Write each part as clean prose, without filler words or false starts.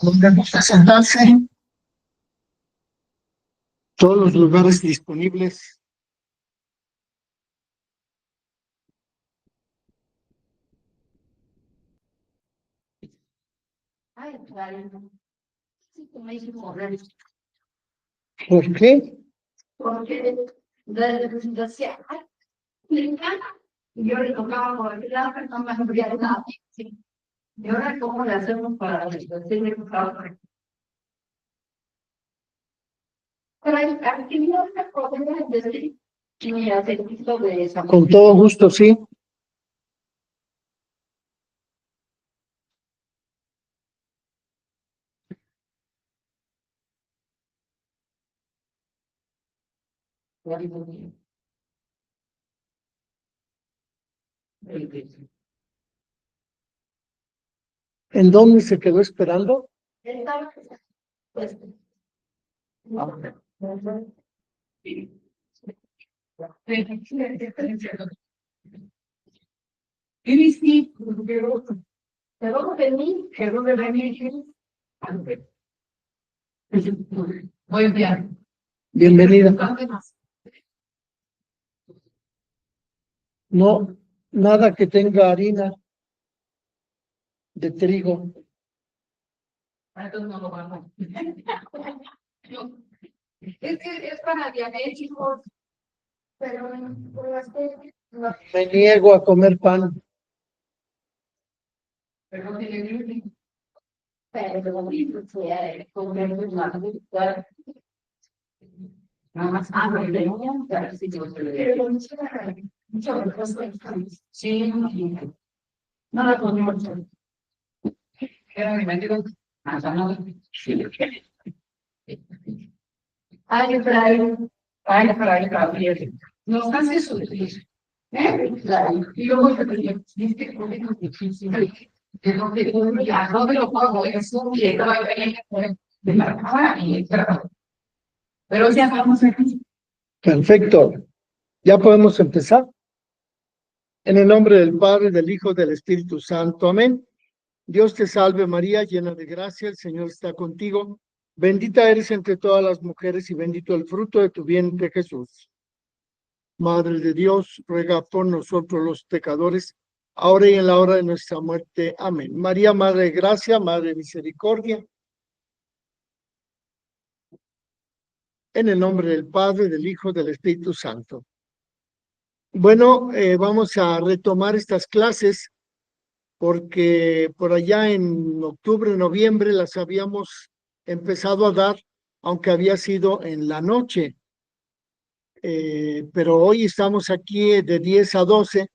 Donde gusta sentarse, todos los lugares disponibles. ¿Por qué? Porque decía, "Ay, me encanta". Y yo le tocaba por el lado, pero no me abría nada. Sí. Y ahora, ¿cómo le hacemos para decirle por favor? Pero hay actividades que podemos decir y hacer uso de esa. Con todo gusto, sí. ¿En dónde se quedó esperando? Pues, muy bien. Bienvenida. No, nada que tenga harina de trigo. Entonces no lo vamos. Es que es para diabéticos, pero no. Me niego a comer pan. Pero tiene gluten. Pero comer nada más sí, nada con mucho. Era mi médico. Ay, para nos hace sufrir. Y luego te digo, viste que es difícil. Que no te lo pago, es un día, de marcar y pero ya vamos aquí. Perfecto. ¿Ya podemos empezar? En el nombre del Padre, del Hijo, del Espíritu Santo. Amén. Dios te salve María, llena de gracia, el Señor está contigo. Bendita eres entre todas las mujeres y bendito el fruto de tu vientre, Jesús. Madre de Dios, ruega por nosotros los pecadores, ahora y en la hora de nuestra muerte. Amén. María, Madre de gracia, Madre de misericordia. En el nombre del Padre, del Hijo, del Espíritu Santo. Bueno, vamos a retomar estas clases porque por allá en octubre, noviembre las habíamos empezado a dar, aunque había sido en la noche. Pero hoy estamos aquí de 10 a 12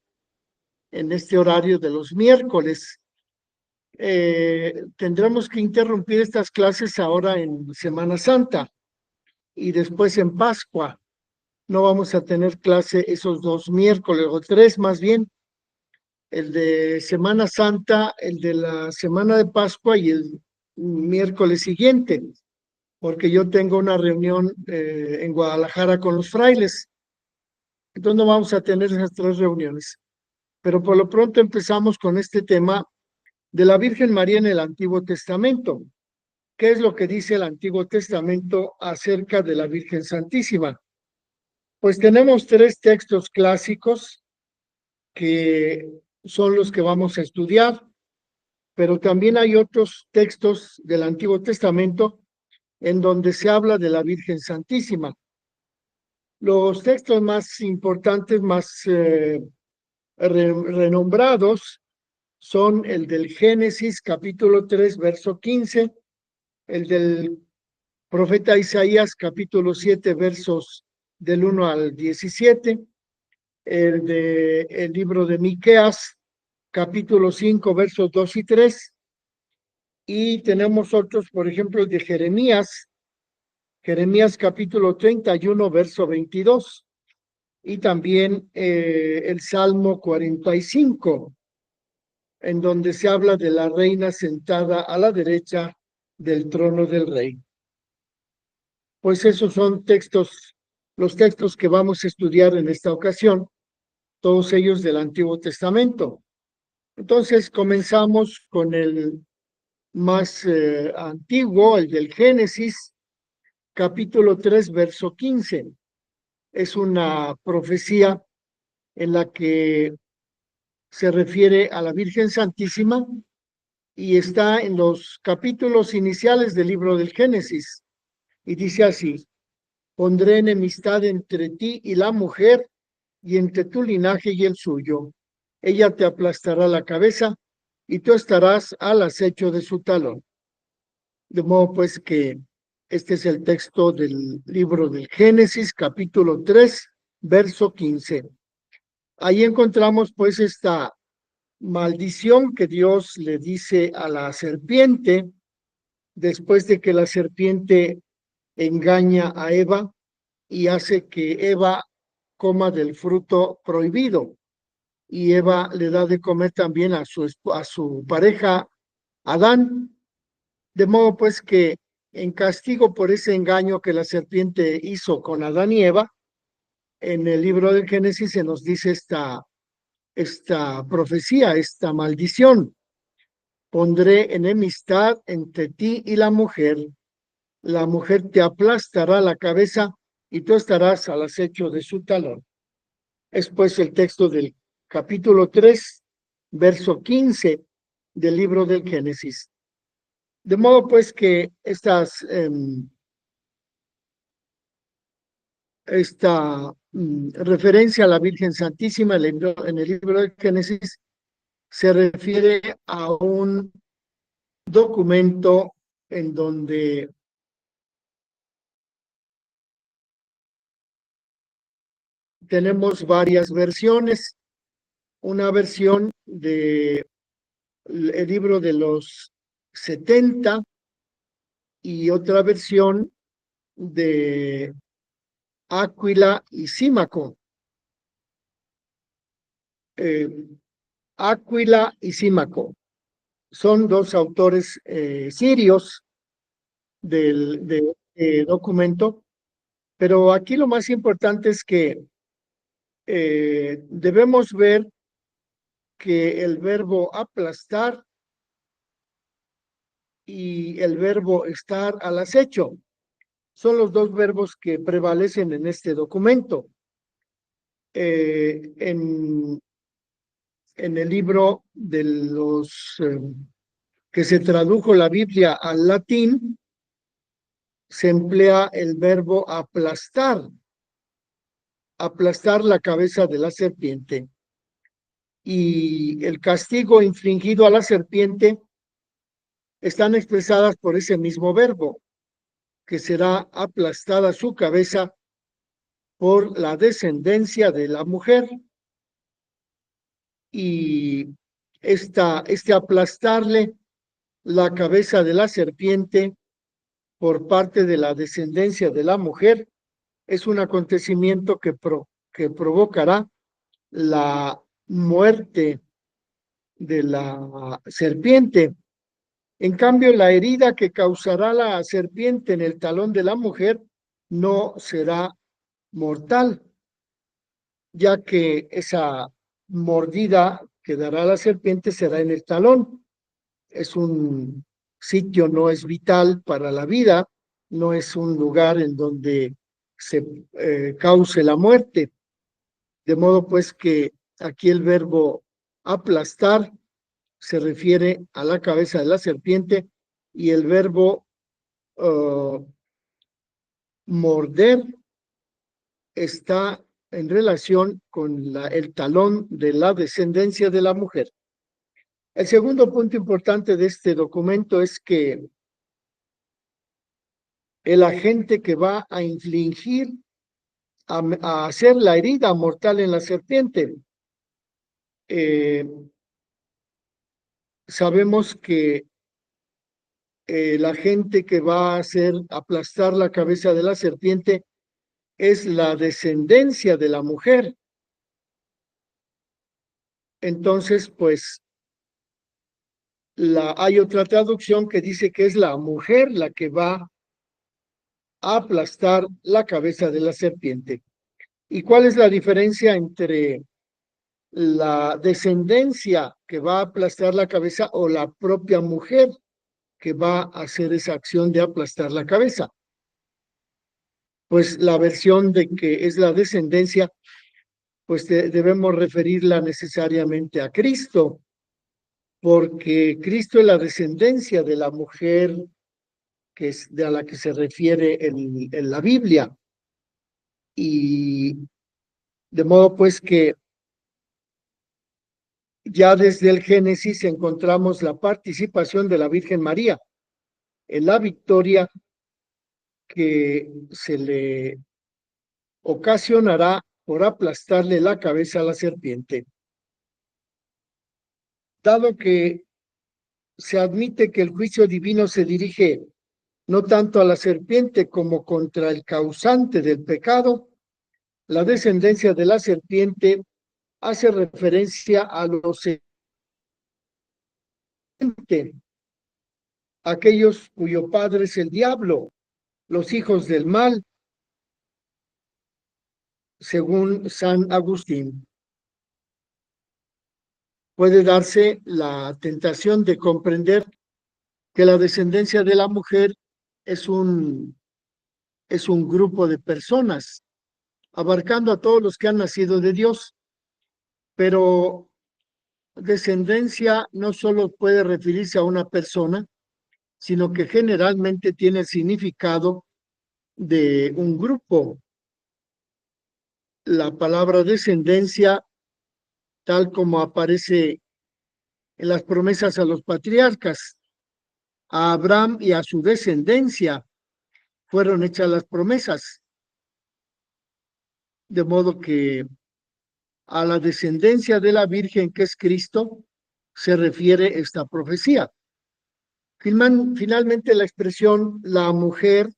en este horario de los miércoles. Tendremos que interrumpir estas clases ahora en Semana Santa y después en Pascua. No vamos a tener clase esos 2 miércoles, o 3 más bien, el de Semana Santa, el de la Semana de Pascua y el miércoles siguiente, porque yo tengo una reunión en Guadalajara con los frailes. Entonces no vamos a tener esas 3 reuniones. Pero por lo pronto empezamos con este tema de la Virgen María en el Antiguo Testamento. ¿Qué es lo que dice el Antiguo Testamento acerca de la Virgen Santísima? Pues tenemos 3 textos clásicos que son los que vamos a estudiar, pero también hay otros textos del Antiguo Testamento en donde se habla de la Virgen Santísima. Los textos más importantes, más renombrados, son el del Génesis, capítulo 3, verso 15, el del profeta Isaías, capítulo 7, versos del 1 al 17, el libro de Miqueas, capítulo 5, versos 2 y 3, y tenemos otros, por ejemplo, el de Jeremías capítulo 31, verso 22, y también el Salmo 45, en donde se habla de la reina sentada a la derecha del trono del rey. Pues esos son los textos que vamos a estudiar en esta ocasión, todos ellos del Antiguo Testamento. Entonces comenzamos con el más antiguo, el del Génesis, capítulo 3, verso 15. Es una profecía en la que se refiere a la Virgen Santísima y está en los capítulos iniciales del libro del Génesis. Y dice así: pondré enemistad entre ti y la mujer, y entre tu linaje y el suyo. Ella te aplastará la cabeza, y tú estarás al acecho de su talón. De modo pues que este es el texto del libro del Génesis, capítulo 3, verso 15. Ahí encontramos pues esta maldición que Dios le dice a la serpiente después de que la serpiente engaña a Eva y hace que Eva coma del fruto prohibido. Y Eva le da de comer también a su pareja Adán. De modo pues que en castigo por ese engaño que la serpiente hizo con Adán y Eva, en el libro del Génesis se nos dice esta profecía, esta maldición: pondré enemistad entre ti y la mujer te aplastará la cabeza, y tú estarás al acecho de su talón. Es pues el texto del capítulo 3, verso 15 del libro del Génesis. De modo pues que esta referencia a la Virgen Santísima en el libro del Génesis se refiere a un documento en donde tenemos varias versiones. Una versión del libro de los 70 y otra versión de Aquila y Símaco. Aquila y Símaco son dos autores sirios de documento, pero aquí lo más importante es que debemos ver que el verbo aplastar y el verbo estar al acecho son los dos verbos que prevalecen en este documento. En el libro de los que se tradujo la Biblia al latín, se emplea el verbo aplastar la cabeza de la serpiente. Y el castigo infligido a la serpiente están expresadas por ese mismo verbo, que será aplastada su cabeza por la descendencia de la mujer. Y este aplastarle la cabeza de la serpiente por parte de la descendencia de la mujer es un acontecimiento que provocará la muerte de la serpiente. En cambio, la herida que causará la serpiente en el talón de la mujer no será mortal, ya que esa mordida que dará la serpiente será en el talón. Es un sitio, no es vital para la vida, no es un lugar en donde se cause la muerte. De modo pues que aquí el verbo aplastar se refiere a la cabeza de la serpiente, y el verbo morder está en relación con el talón de la descendencia de la mujer. El segundo punto importante de este documento es que el agente que va a infligir, a hacer la herida mortal en la serpiente, sabemos que la gente que va a hacer aplastar la cabeza de la serpiente es la descendencia de la mujer. Entonces, pues, hay otra traducción que dice que es la mujer la que va a aplastar la cabeza de la serpiente. ¿Y cuál es la diferencia entre la descendencia que va a aplastar la cabeza o la propia mujer que va a hacer esa acción de aplastar la cabeza? Pues la versión de que es la descendencia, pues debemos referirla necesariamente a Cristo, porque Cristo es la descendencia de la mujer que es a la que se refiere en la Biblia. Y de modo pues que ya desde el Génesis encontramos la participación de la Virgen María en la victoria que se le ocasionará por aplastarle la cabeza a la serpiente. Dado que se admite que el juicio divino se dirige no tanto a la serpiente como contra el causante del pecado, la descendencia de la serpiente hace referencia a los aquellos cuyo padre es el diablo, los hijos del mal, según San Agustín. Puede darse la tentación de comprender que la descendencia de la mujer es un grupo de personas, abarcando a todos los que han nacido de Dios, pero descendencia no solo puede referirse a una persona, sino que generalmente tiene el significado de un grupo. La palabra descendencia, tal como aparece en las promesas a los patriarcas, a Abraham y a su descendencia fueron hechas las promesas, de modo que a la descendencia de la Virgen, que es Cristo, se refiere esta profecía. Finalmente, la expresión la mujer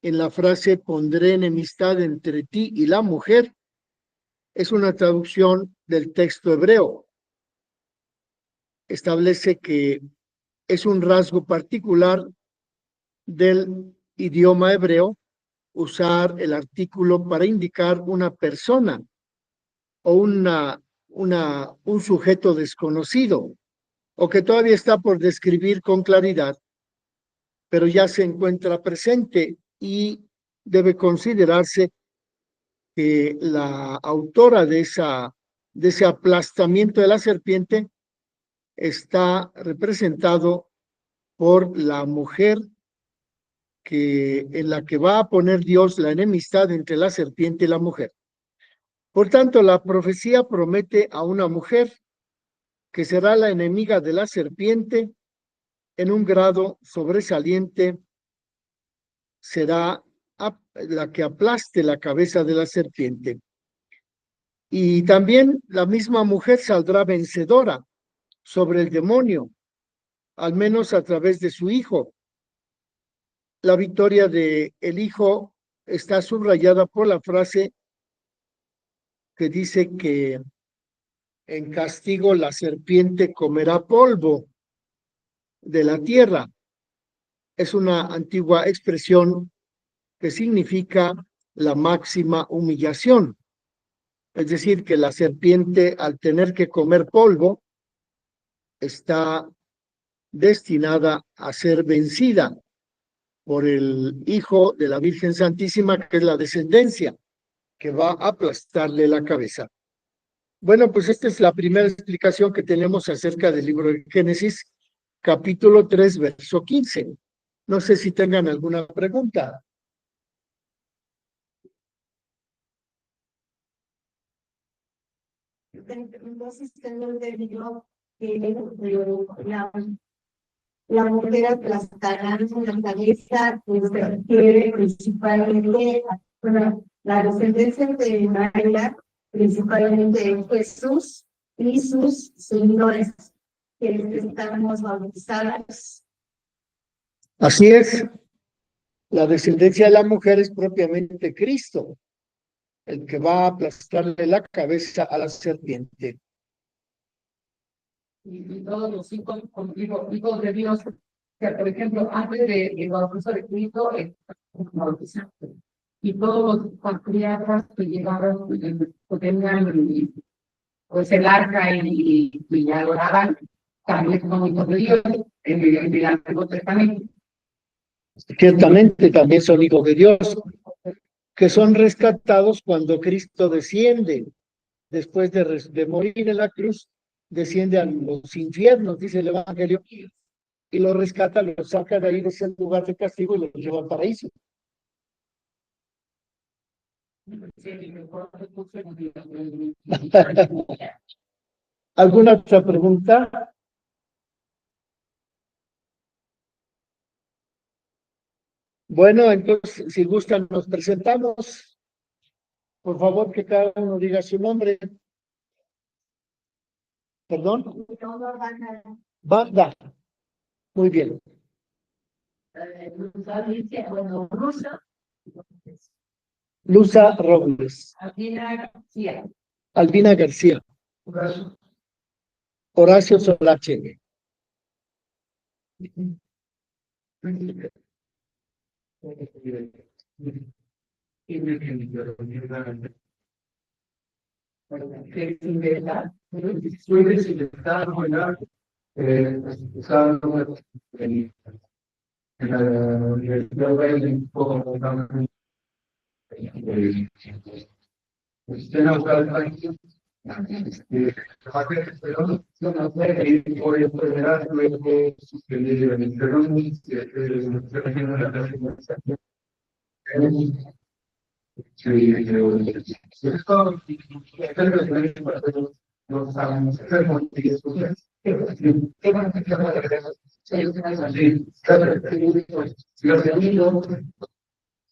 en la frase pondré enemistad entre ti y la mujer es una traducción del texto hebreo. Establece que es un rasgo particular del idioma hebreo usar el artículo para indicar una persona o un sujeto desconocido o que todavía está por describir con claridad, pero ya se encuentra presente y debe considerarse que la autora de ese aplastamiento de la serpiente está representado por la mujer en la que va a poner Dios la enemistad entre la serpiente y la mujer. Por tanto, la profecía promete a una mujer que será la enemiga de la serpiente en un grado sobresaliente, será la que aplaste la cabeza de la serpiente. Y también la misma mujer saldrá vencedora sobre el demonio, al menos a través de su hijo. La victoria del hijo está subrayada por la frase que dice que en castigo la serpiente comerá polvo de la tierra. Es una antigua expresión que significa la máxima humillación. Es decir, que la serpiente, al tener que comer polvo, está destinada a ser vencida por el Hijo de la Virgen Santísima, que es la descendencia, que va a aplastarle la cabeza. Bueno, pues esta es la primera explicación que tenemos acerca del libro de Génesis, capítulo 3, verso 15. No sé si tengan alguna pregunta. entonces tengo entendido que la mujer aplastará en la cabeza, pues se refiere principalmente a bueno, la descendencia de María, principalmente de Jesús y sus seguidores, que estamos bautizados. Así es, la descendencia de la mujer es propiamente Cristo, el que va a aplastarle la cabeza a la serpiente. Y todos los hijos de Dios, que por ejemplo, antes del bautizo de Cristo, bautizado. Y todos los patriarcas que llegaron, pues tenían pues el arca y adoraban también como hijos de Dios en el Antiguo Testamento. Ciertamente también son hijos de Dios, que son rescatados cuando Cristo desciende, después de morir en la cruz, desciende a los infiernos, dice el Evangelio, y los rescata, los saca de ahí de ese lugar de castigo y los lleva al paraíso. ¿Alguna otra pregunta? Bueno, entonces, si gustan, nos presentamos. Por favor, que cada uno diga su nombre. ¿Perdón? Banda. Muy bien. Luza Robles. Albina García. Horacio Solache.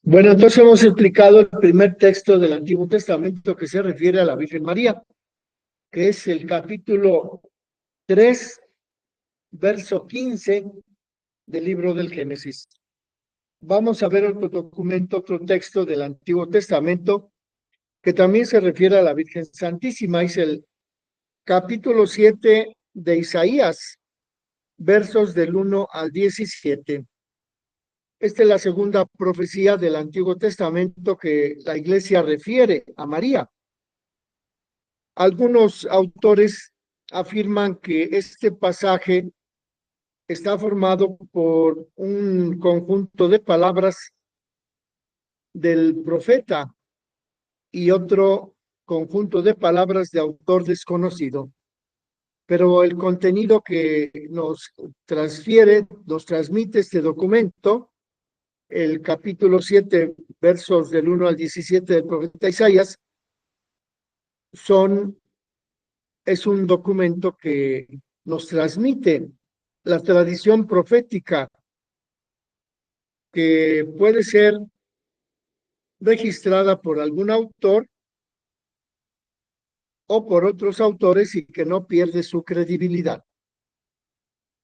Bueno, entonces hemos explicado el primer texto del Antiguo Testamento que se refiere a la Virgen María, que es el capítulo 3, verso 15 del libro del Génesis. Vamos a ver otro documento, otro texto del Antiguo Testamento que también se refiere a la Virgen Santísima. Es el capítulo 7 de Isaías, versos del 1 al 17. Esta es la segunda profecía del Antiguo Testamento que la Iglesia refiere a María. Algunos autores afirman que este pasaje está formado por un conjunto de palabras del profeta y otro conjunto de palabras de autor desconocido. Pero el contenido que nos transmite este documento, el capítulo 7, versos del 1 al 17 del profeta Isaías, es un documento que nos transmite la tradición profética que puede ser registrada por algún autor o por otros autores y que no pierde su credibilidad.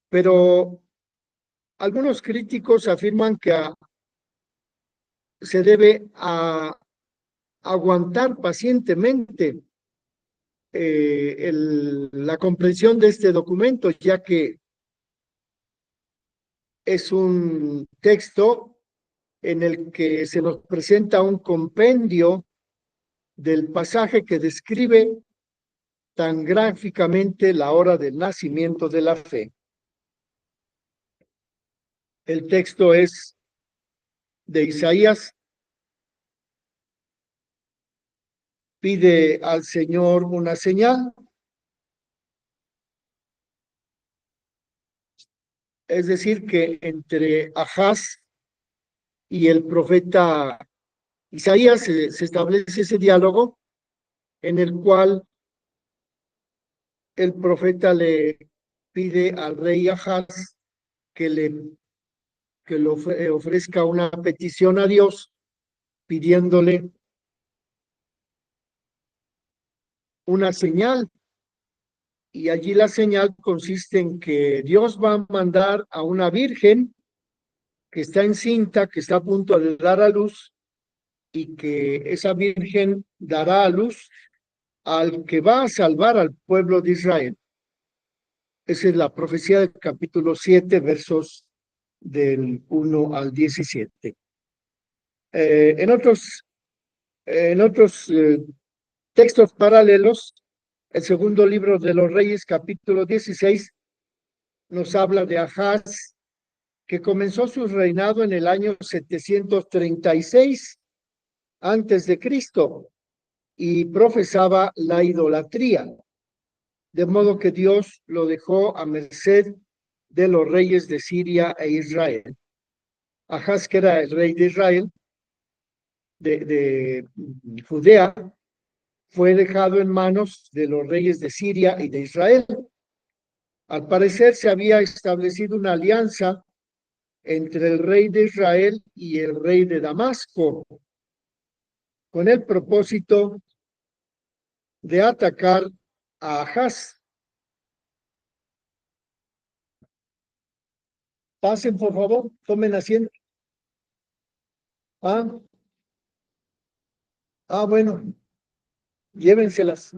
Pero algunos críticos afirman que se debe aguantar pacientemente la comprensión de este documento, ya que es un texto en el que se nos presenta un compendio del pasaje que describe tan gráficamente la hora del nacimiento de la fe. El texto es de Isaías. Pide al Señor una señal. Es decir, que entre Ahaz y el profeta Isaías se establece ese diálogo en el cual el profeta le pide al rey Ahaz que le ofrezca una petición a Dios, pidiéndole una señal. Y allí la señal consiste en que Dios va a mandar a una virgen que está encinta, que está a punto de dar a luz, y que esa virgen dará a luz al que va a salvar al pueblo de Israel. Esa es la profecía del capítulo 7, versos del 1 al 17. En otros textos paralelos, el segundo libro de los Reyes, capítulo 16, nos habla de Ahaz, que comenzó su reinado en el año 736 antes de Cristo y profesaba la idolatría, de modo que Dios lo dejó a merced de los reyes de Siria e Israel. Ahaz, que era el rey de Israel, de Judea, fue dejado en manos de los reyes de Siria y de Israel. Al parecer se había establecido una alianza entre el rey de Israel y el rey de Damasco, con el propósito de atacar a Ahaz. Pasen, por favor, tomen asiento. Bueno, llévenselas.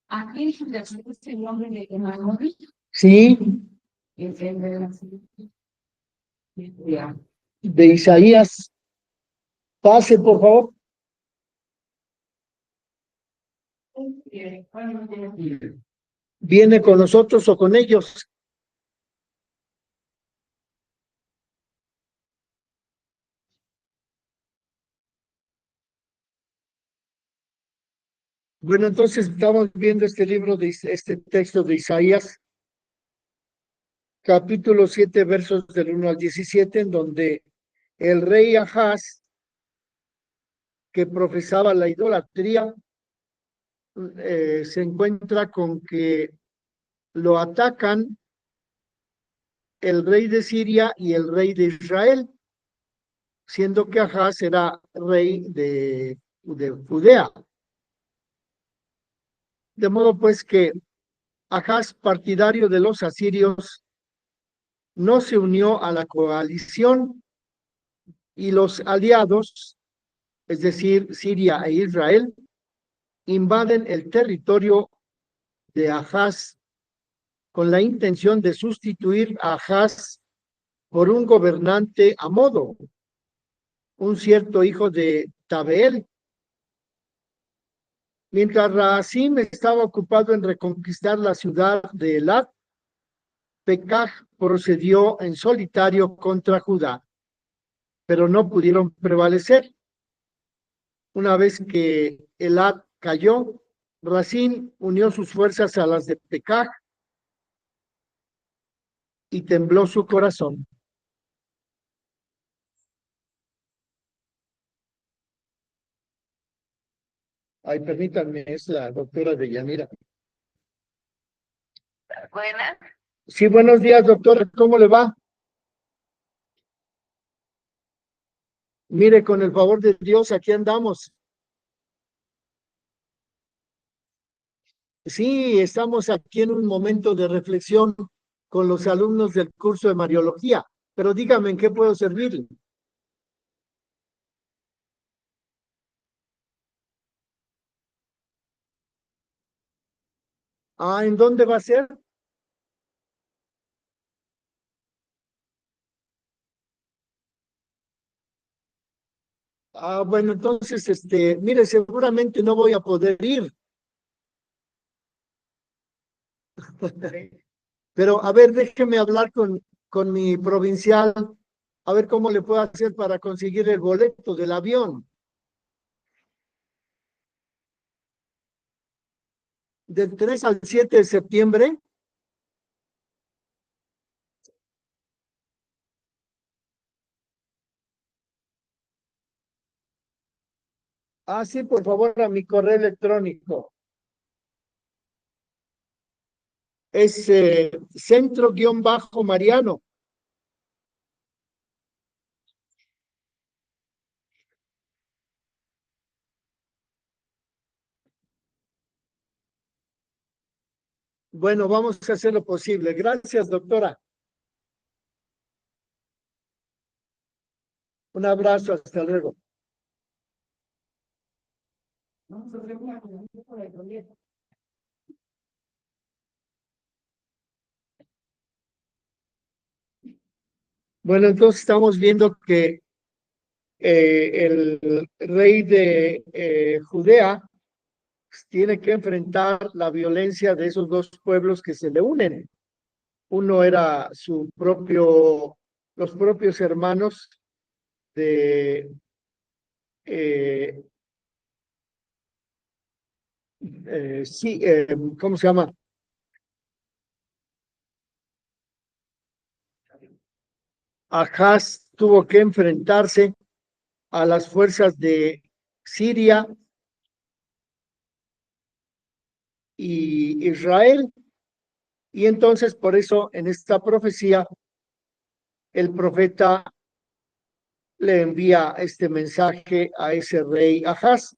Aquí es el nombre de Emanuel. Sí, Es el de la ya. de Isaías. Pase, por favor. ¿Viene con nosotros o con ellos? Bueno, entonces estamos viendo este libro, este texto de Isaías, capítulo 7, versos del 1 al 17, en donde el rey Ahaz, que profesaba la idolatría, se encuentra con que lo atacan el rey de Siria y el rey de Israel, siendo que Ahaz era rey de Judea. De modo pues que Ahaz, partidario de los asirios, no se unió a la coalición, y los aliados, es decir, Siria e Israel, invaden el territorio de Ahaz con la intención de sustituir a Ahaz por un gobernante a modo, un cierto hijo de Tabeel. Mientras Racim estaba ocupado en reconquistar la ciudad de Elat, Pekaj procedió en solitario contra Judá, pero no pudieron prevalecer. Una vez que Elat cayó, Racim unió sus fuerzas a las de Pekaj y tembló su corazón. Ay, permítanme, es la doctora de Yanira. Buenas. Sí, buenos días, doctora, ¿cómo le va? Mire, con el favor de Dios, aquí andamos. Sí, estamos aquí en un momento de reflexión con los alumnos del curso de Mariología, pero dígame, ¿en qué puedo servirle? ¿En dónde va a ser? Bueno, entonces, mire, seguramente no voy a poder ir, pero a ver, déjeme hablar con mi provincial, a ver cómo le puedo hacer para conseguir el boleto del avión. Del 3 al 7 de septiembre. Ah, sí, por favor, a mi correo electrónico. Es centro-mariano. Bueno, vamos a hacer lo posible. Gracias, doctora. Un abrazo, hasta luego. Vamos a hacer una comunión por el proyecto. Bueno, entonces estamos viendo que el rey de Judea tiene que enfrentar la violencia de esos dos pueblos que se le unen. Uno era los propios hermanos de, eh, sí, ¿cómo se llama? Ahaz tuvo que enfrentarse a las fuerzas de Siria y Israel. Y entonces, por eso, en esta profecía, el profeta le envía este mensaje a ese rey Ahaz.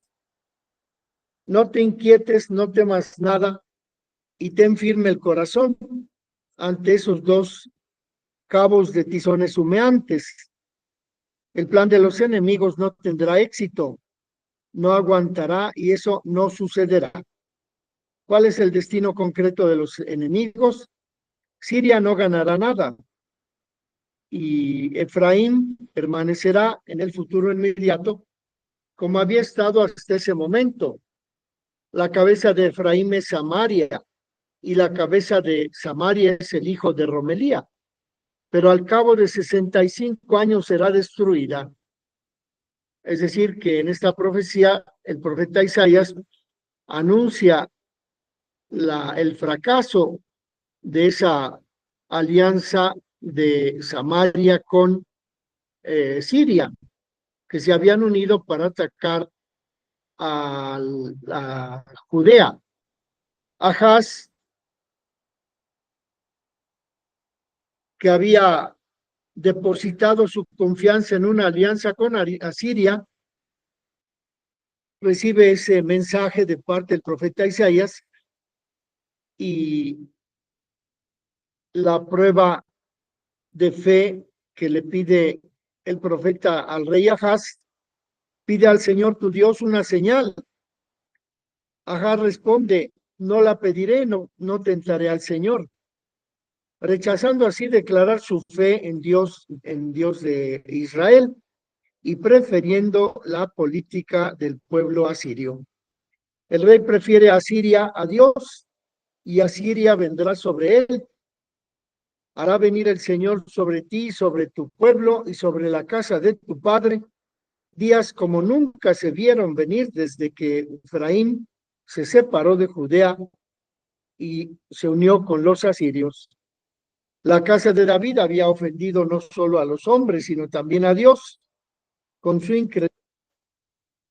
No te inquietes, no temas nada, y ten firme el corazón ante esos dos cabos de tizones humeantes. El plan de los enemigos no tendrá éxito, no aguantará y eso no sucederá. ¿Cuál es el destino concreto de los enemigos? Siria no ganará nada y Efraín permanecerá en el futuro inmediato como había estado hasta ese momento. La cabeza de Efraín es Samaria y la cabeza de Samaria es el hijo de Romelía, pero al cabo de 65 años será destruida. Es decir, que en esta profecía el profeta Isaías anuncia el fracaso de esa alianza de Samaria con Siria, que se habían unido para atacar a Judea. Ahaz, que había depositado su confianza en una alianza con Asiria, recibe ese mensaje de parte del profeta Isaías y la prueba de fe que le pide el profeta al rey Ahaz, pide al Señor tu Dios una señal. Ahaz responde, no la pediré, no tentaré al Señor, rechazando así declarar su fe en Dios de Israel y prefiriendo la política del pueblo asirio. El rey prefiere a Siria a Dios y Asiria vendrá sobre él. Hará venir el Señor sobre ti, sobre tu pueblo y sobre la casa de tu padre, días como nunca se vieron venir desde que Efraín se separó de Judea y se unió con los asirios. La casa de David había ofendido no solo a los hombres, sino también a Dios con su incredulidad.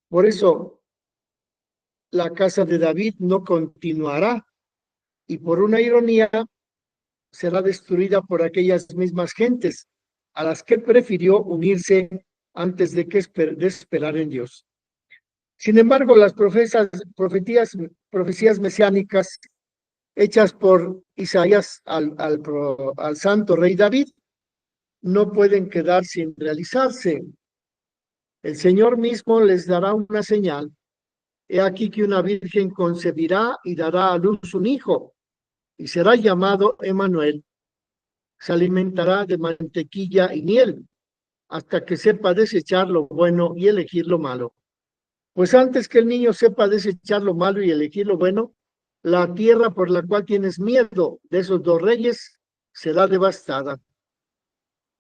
Por eso la casa de David no continuará y por una ironía será destruida por aquellas mismas gentes a las que prefirió unirse antes de esperar en Dios. Sin embargo, las profecías mesiánicas hechas por Isaías al santo rey David no pueden quedar sin realizarse. El Señor mismo les dará una señal. He aquí que una virgen concebirá y dará a luz un hijo, y será llamado Emmanuel. Se alimentará de mantequilla y miel, hasta que sepa desechar lo bueno y elegir lo malo. Pues antes que el niño sepa desechar lo malo y elegir lo bueno, la tierra por la cual tienes miedo de esos dos reyes será devastada.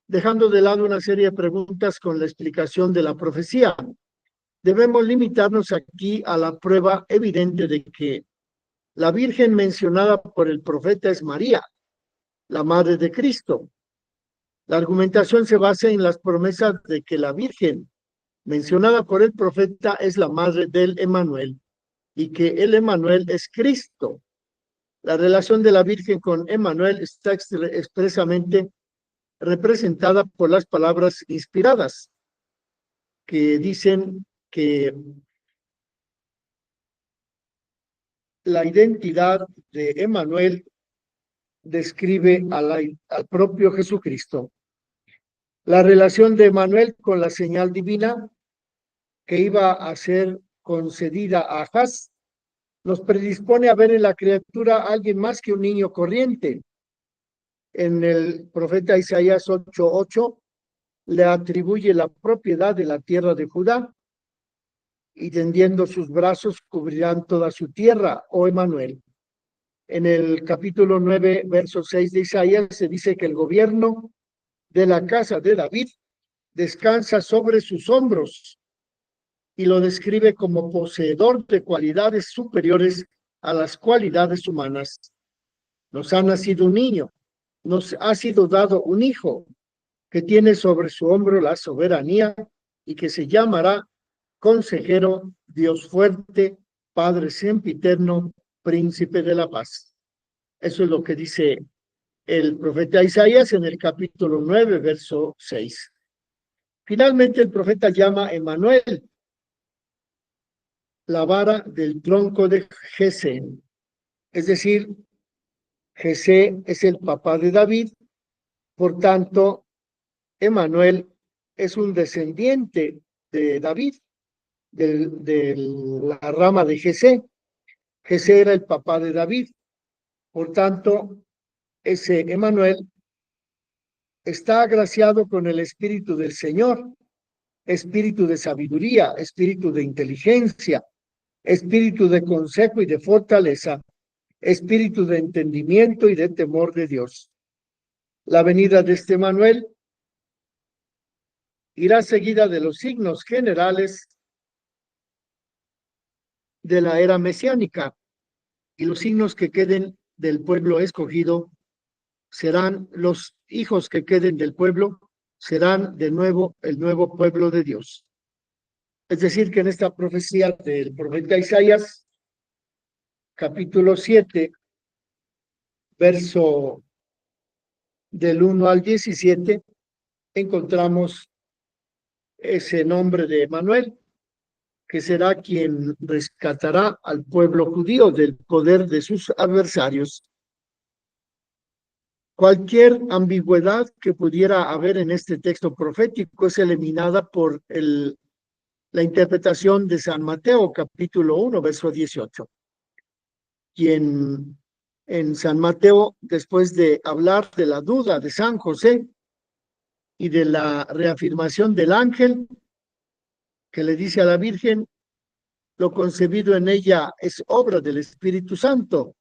Dejando de lado una serie de preguntas con la explicación de la profecía, debemos limitarnos aquí a la prueba evidente de que la Virgen mencionada por el profeta es María, la Madre de Cristo. La argumentación se basa en las promesas de que la Virgen mencionada por el profeta es la madre del Emmanuel, y que el Emmanuel es Cristo. La relación de la Virgen con Emmanuel está expresamente representada por las palabras inspiradas, que dicen que la identidad de Emmanuel describe al propio Jesucristo. La relación de Emmanuel con la señal divina que iba a ser concedida a Ahaz nos predispone a ver en la criatura a alguien más que un niño corriente. En el profeta Isaías 8:8 le atribuye la propiedad de la tierra de Judá, y tendiendo sus brazos cubrirán toda su tierra, oh Emmanuel. En el capítulo 9, verso 6 de Isaías se dice que el gobierno de la casa de David descansa sobre sus hombros, y lo describe como poseedor de cualidades superiores a las cualidades humanas. Nos ha nacido un niño, nos ha sido dado un hijo, que tiene sobre su hombro la soberanía y que se llamará Consejero, Dios fuerte, Padre sempiterno, Príncipe de la paz. Eso es lo que dice el profeta Isaías en el capítulo 9, verso 6. Finalmente el profeta llama a Emmanuel la vara del tronco de Jesé, es decir, Jesé es el papá de David, por tanto, Emmanuel es un descendiente de David, de la rama de Jesé. Jesé era el papá de David, por tanto, ese Emmanuel está agraciado con el Espíritu del Señor, espíritu de sabiduría, espíritu de inteligencia, espíritu de consejo y de fortaleza, espíritu de entendimiento y de temor de Dios. La venida de este Emmanuel irá seguida de los signos generales de la era mesiánica, y los signos que queden del pueblo escogido serán los hijos que queden del pueblo, serán de nuevo el nuevo pueblo de Dios. Es decir, que en esta profecía del profeta Isaías, capítulo 7, verso del 1 al 17, encontramos ese nombre de Emmanuel, que será quien rescatará al pueblo judío del poder de sus adversarios. Cualquier ambigüedad que pudiera haber en este texto profético es eliminada por la interpretación de San Mateo, capítulo 1, verso 18, quien en San Mateo, después de hablar de la duda de San José y de la reafirmación del ángel, que le dice a la Virgen, lo concebido en ella es obra del Espíritu Santo,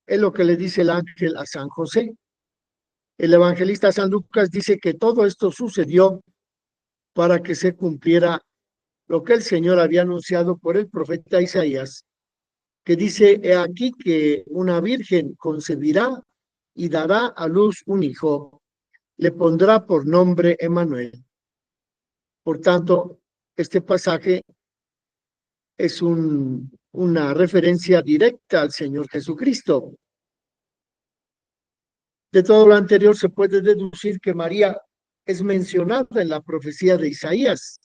es lo que le dice el ángel a San José. El evangelista San Lucas dice que todo esto sucedió para que se cumpliera lo que el Señor había anunciado por el profeta Isaías, que dice, he aquí que una virgen concebirá y dará a luz un hijo, le pondrá por nombre Emmanuel. Por tanto, este pasaje es una referencia directa al Señor Jesucristo. De todo lo anterior se puede deducir que María es mencionada en la profecía de Isaías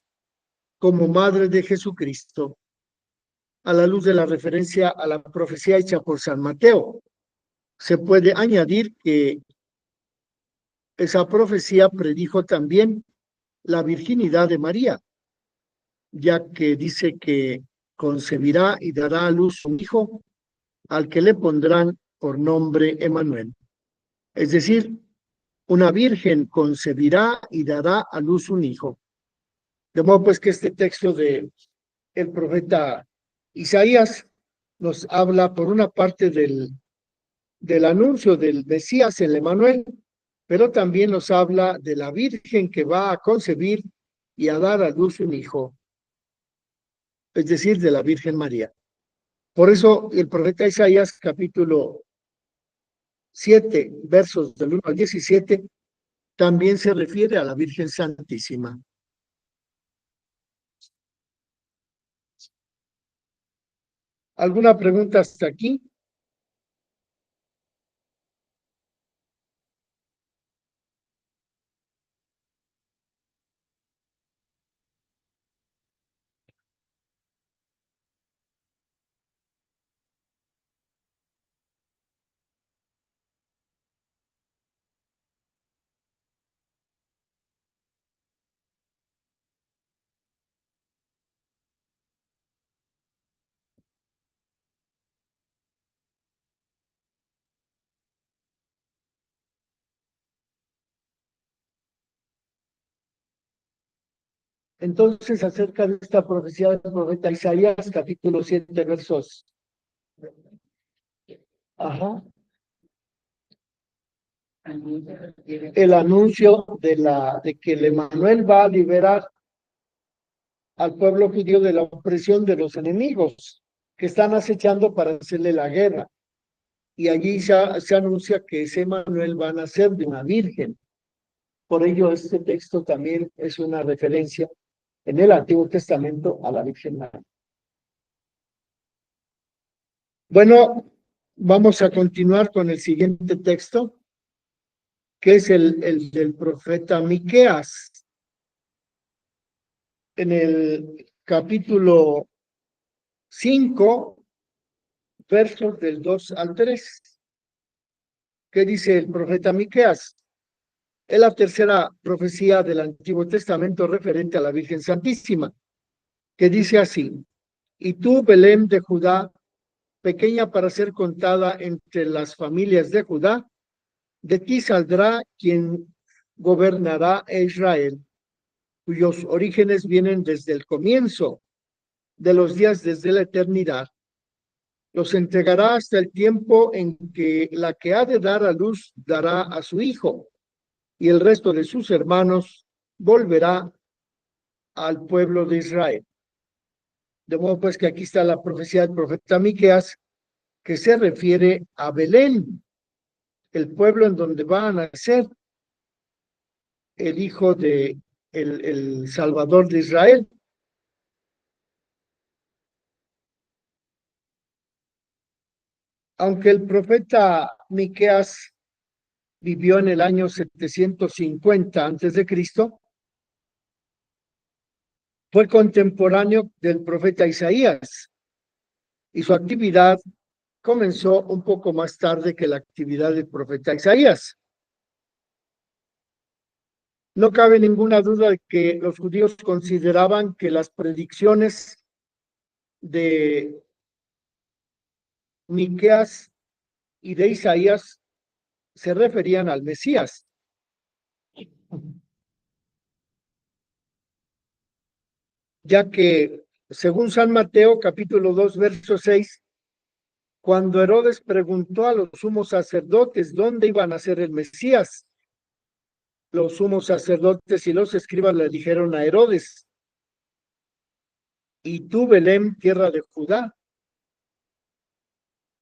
como madre de Jesucristo, a la luz de la referencia a la profecía hecha por San Mateo. Se puede añadir que esa profecía predijo también la virginidad de María, ya que dice que concebirá y dará a luz un hijo al que le pondrán por nombre Emmanuel. Es decir, una virgen concebirá y dará a luz un hijo. De modo pues que este texto de el profeta Isaías nos habla por una parte del anuncio del Mesías, el Emmanuel, pero también nos habla de la virgen que va a concebir y a dar a luz un hijo, es decir, de la Virgen María. Por eso el profeta Isaías, capítulo 7, versos del 1 al 17, también se refiere a la Virgen Santísima. ¿Alguna pregunta hasta aquí? Entonces, acerca de esta profecía del profeta Isaías, capítulo 7, versos. Ajá. El anuncio de que el Emmanuel va a liberar al pueblo judío de la opresión de los enemigos que están acechando para hacerle la guerra. Y allí se anuncia que ese Emmanuel va a nacer de una virgen. Por ello, este texto también es una referencia en el Antiguo Testamento a la Virgen María. Bueno, vamos a continuar con el siguiente texto, que es el del profeta Miqueas. En el capítulo 5, versos del 2 al 3. ¿Qué dice el profeta Miqueas? Es la tercera profecía del Antiguo Testamento referente a la Virgen Santísima, que dice así: y tú, Belén de Judá, pequeña para ser contada entre las familias de Judá, de ti saldrá quien gobernará a Israel, cuyos orígenes vienen desde el comienzo de los días, desde la eternidad. Los entregará hasta el tiempo en que la que ha de dar a luz dará a su hijo, y el resto de sus hermanos volverá al pueblo de Israel. De modo pues que aquí está la profecía del profeta Miqueas, que se refiere a Belén, el pueblo en donde va a nacer el hijo de el Salvador de Israel. Aunque el profeta Miqueas vivió en el año 750 antes de Cristo, fue contemporáneo del profeta Isaías y su actividad comenzó un poco más tarde que la actividad del profeta Isaías. No cabe ninguna duda de que los judíos consideraban que las predicciones de Miqueas y de Isaías se referían al Mesías. Ya que, según San Mateo, capítulo 2, verso 6, cuando Herodes preguntó a los sumos sacerdotes dónde iban a ser el Mesías, los sumos sacerdotes y los escribas le dijeron a Herodes: y tú, Belén, tierra de Judá,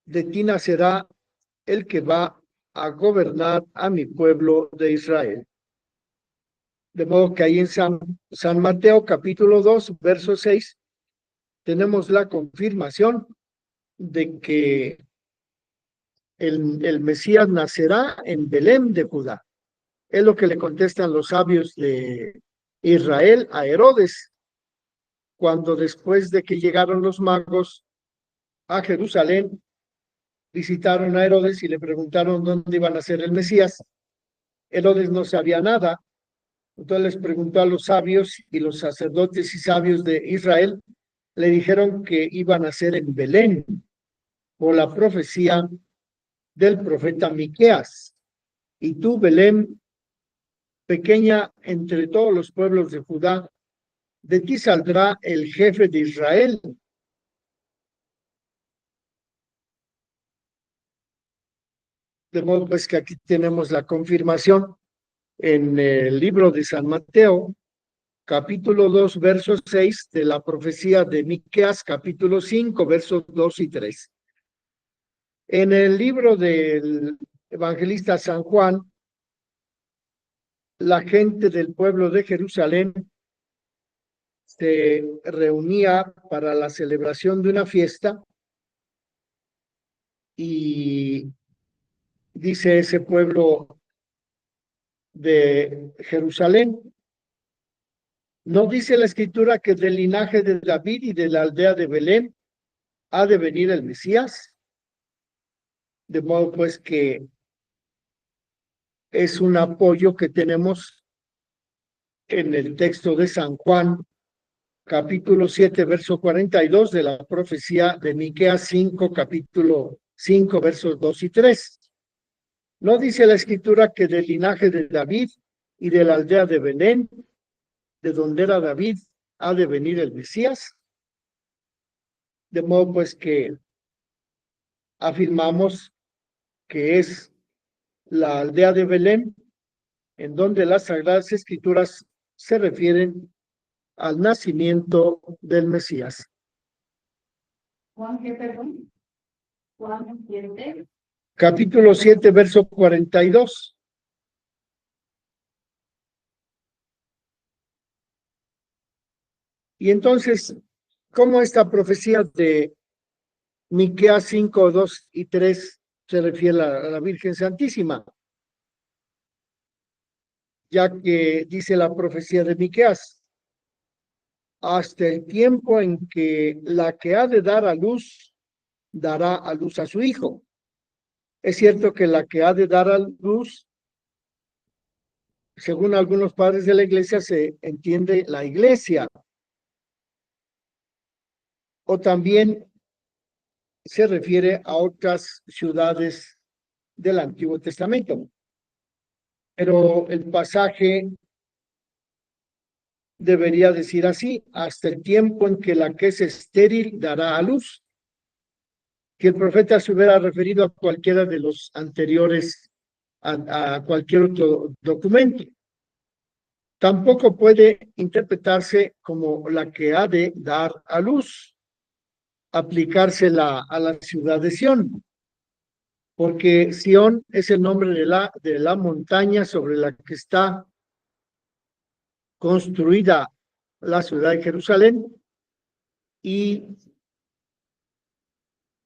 de ti nacerá el que va a gobernar a mi pueblo de Israel. De modo que ahí en San Mateo capítulo 2, verso 6, tenemos la confirmación de que el Mesías nacerá en Belén de Judá. Es lo que le contestan los sabios de Israel a Herodes, cuando después de que llegaron los magos a Jerusalén, visitaron a Herodes y le preguntaron dónde iban a ser el Mesías. Herodes no sabía nada, entonces les preguntó a los sabios, y los sacerdotes y sabios de Israel le dijeron que iban a ser en Belén, por la profecía del profeta Miqueas. Y tú, Belén, pequeña entre todos los pueblos de Judá, de ti saldrá el jefe de Israel. De modo pues que aquí tenemos la confirmación en el libro de San Mateo, capítulo 2, verso 6, de la profecía de Miqueas, capítulo 5, versos 2 y 3. En el libro del evangelista San Juan, la gente del pueblo de Jerusalén se reunía para la celebración de una fiesta y dice ese pueblo de Jerusalén. ¿No dice la escritura que del linaje de David y de la aldea de Belén ha de venir el Mesías? De modo pues que es un apoyo que tenemos en el texto de San Juan, capítulo 7, verso 42 de la profecía de Miqueas 5, capítulo 5, versos 2 y 3. ¿No dice la escritura que del linaje de David y de la aldea de Belén, de donde era David, ha de venir el Mesías? De modo pues que afirmamos que es la aldea de Belén, en donde las Sagradas Escrituras se refieren al nacimiento del Mesías. Juan, ¿qué, perdón? Juan 7. Capítulo 7, verso 42. Y entonces, ¿cómo esta profecía de Miqueas 5, 2 y 3 se refiere a la Virgen Santísima? Ya que dice la profecía de Miqueas, hasta el tiempo en que la que ha de dar a luz, dará a luz a su hijo. Es cierto que la que ha de dar a luz, según algunos padres de la iglesia, se entiende la iglesia, o también se refiere a otras ciudades del Antiguo Testamento. Pero el pasaje debería decir así, hasta el tiempo en que la que es estéril dará a luz. Que el profeta se hubiera referido a cualquiera de los anteriores, a cualquier otro documento. Tampoco puede interpretarse como la que ha de dar a luz, aplicársela a la ciudad de Sión, porque Sión es el nombre de la montaña sobre la que está construida la ciudad de Jerusalén, y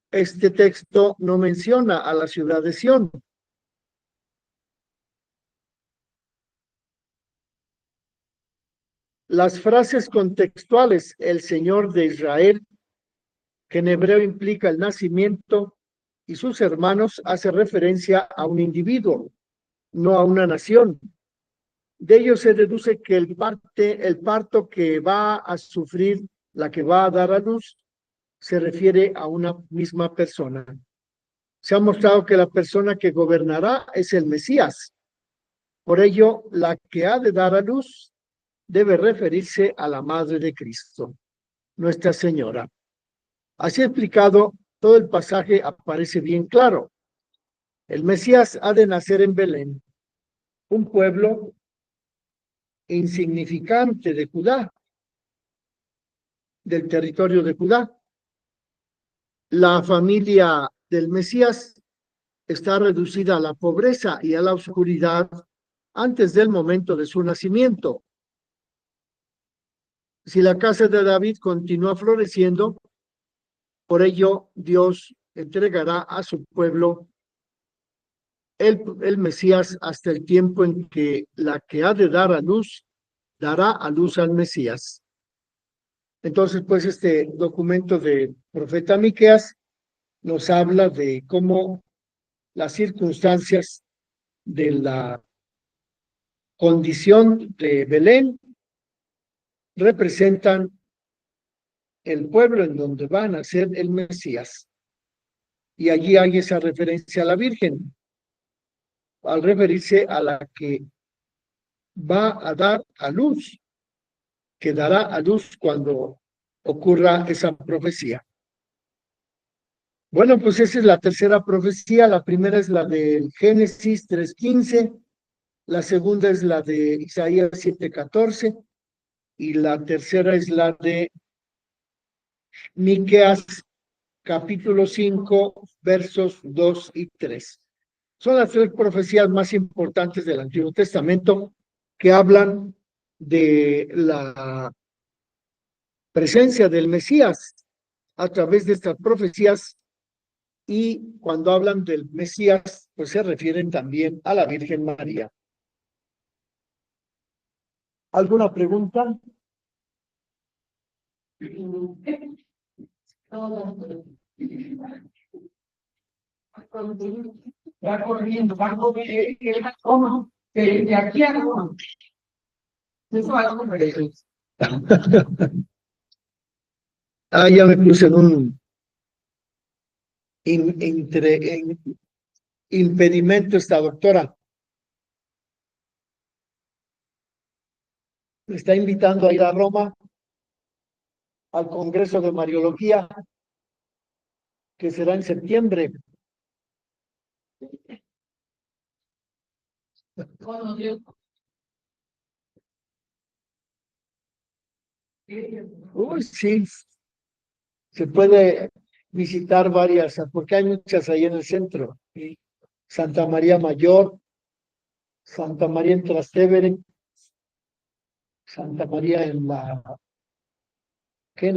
este texto no menciona a la ciudad de Sión. Las frases contextuales, el Señor de Israel, que en hebreo implica el nacimiento, y sus hermanos, hace referencia a un individuo, no a una nación. De ello se deduce que el parto que va a sufrir, la que va a dar a luz, se refiere a una misma persona. Se ha mostrado que la persona que gobernará es el Mesías. Por ello, la que ha de dar a luz debe referirse a la Madre de Cristo, Nuestra Señora. Así explicado, todo el pasaje aparece bien claro. El Mesías ha de nacer en Belén, un pueblo insignificante de Judá, del territorio de Judá. La familia del Mesías está reducida a la pobreza y a la oscuridad antes del momento de su nacimiento. Si la casa de David continúa floreciendo, por ello Dios entregará a su pueblo el Mesías hasta el tiempo en que la que ha de dar a luz dará a luz al Mesías. Entonces, pues este documento del profeta Miqueas nos habla de cómo las circunstancias de la condición de Belén representan el pueblo en donde va a nacer el Mesías. Y allí hay esa referencia a la Virgen, al referirse a la que va a dar a luz, que dará a luz cuando ocurra esa profecía. Bueno, pues esa es la tercera profecía. La primera es la de Génesis 3:15, la segunda es la de Isaías 7:14 y la tercera es la de Miqueas capítulo 5, versos 2 y 3. Son las tres profecías más importantes del Antiguo Testamento que hablan de la presencia del Mesías. A través de estas profecías y cuando hablan del Mesías, pues se refieren también a la Virgen María. ¿Alguna pregunta? Va corriendo, ¿cómo? De aquí a no. Eso va a correr. Ah, ya me puse en un impedimento esta doctora. Me está invitando a ir a Roma al Congreso de Mariología, que será en septiembre. Uy, sí, se puede visitar varias, porque hay muchas ahí en el centro. ¿Sí? Santa María Mayor, Santa María en Trastevere, Santa María en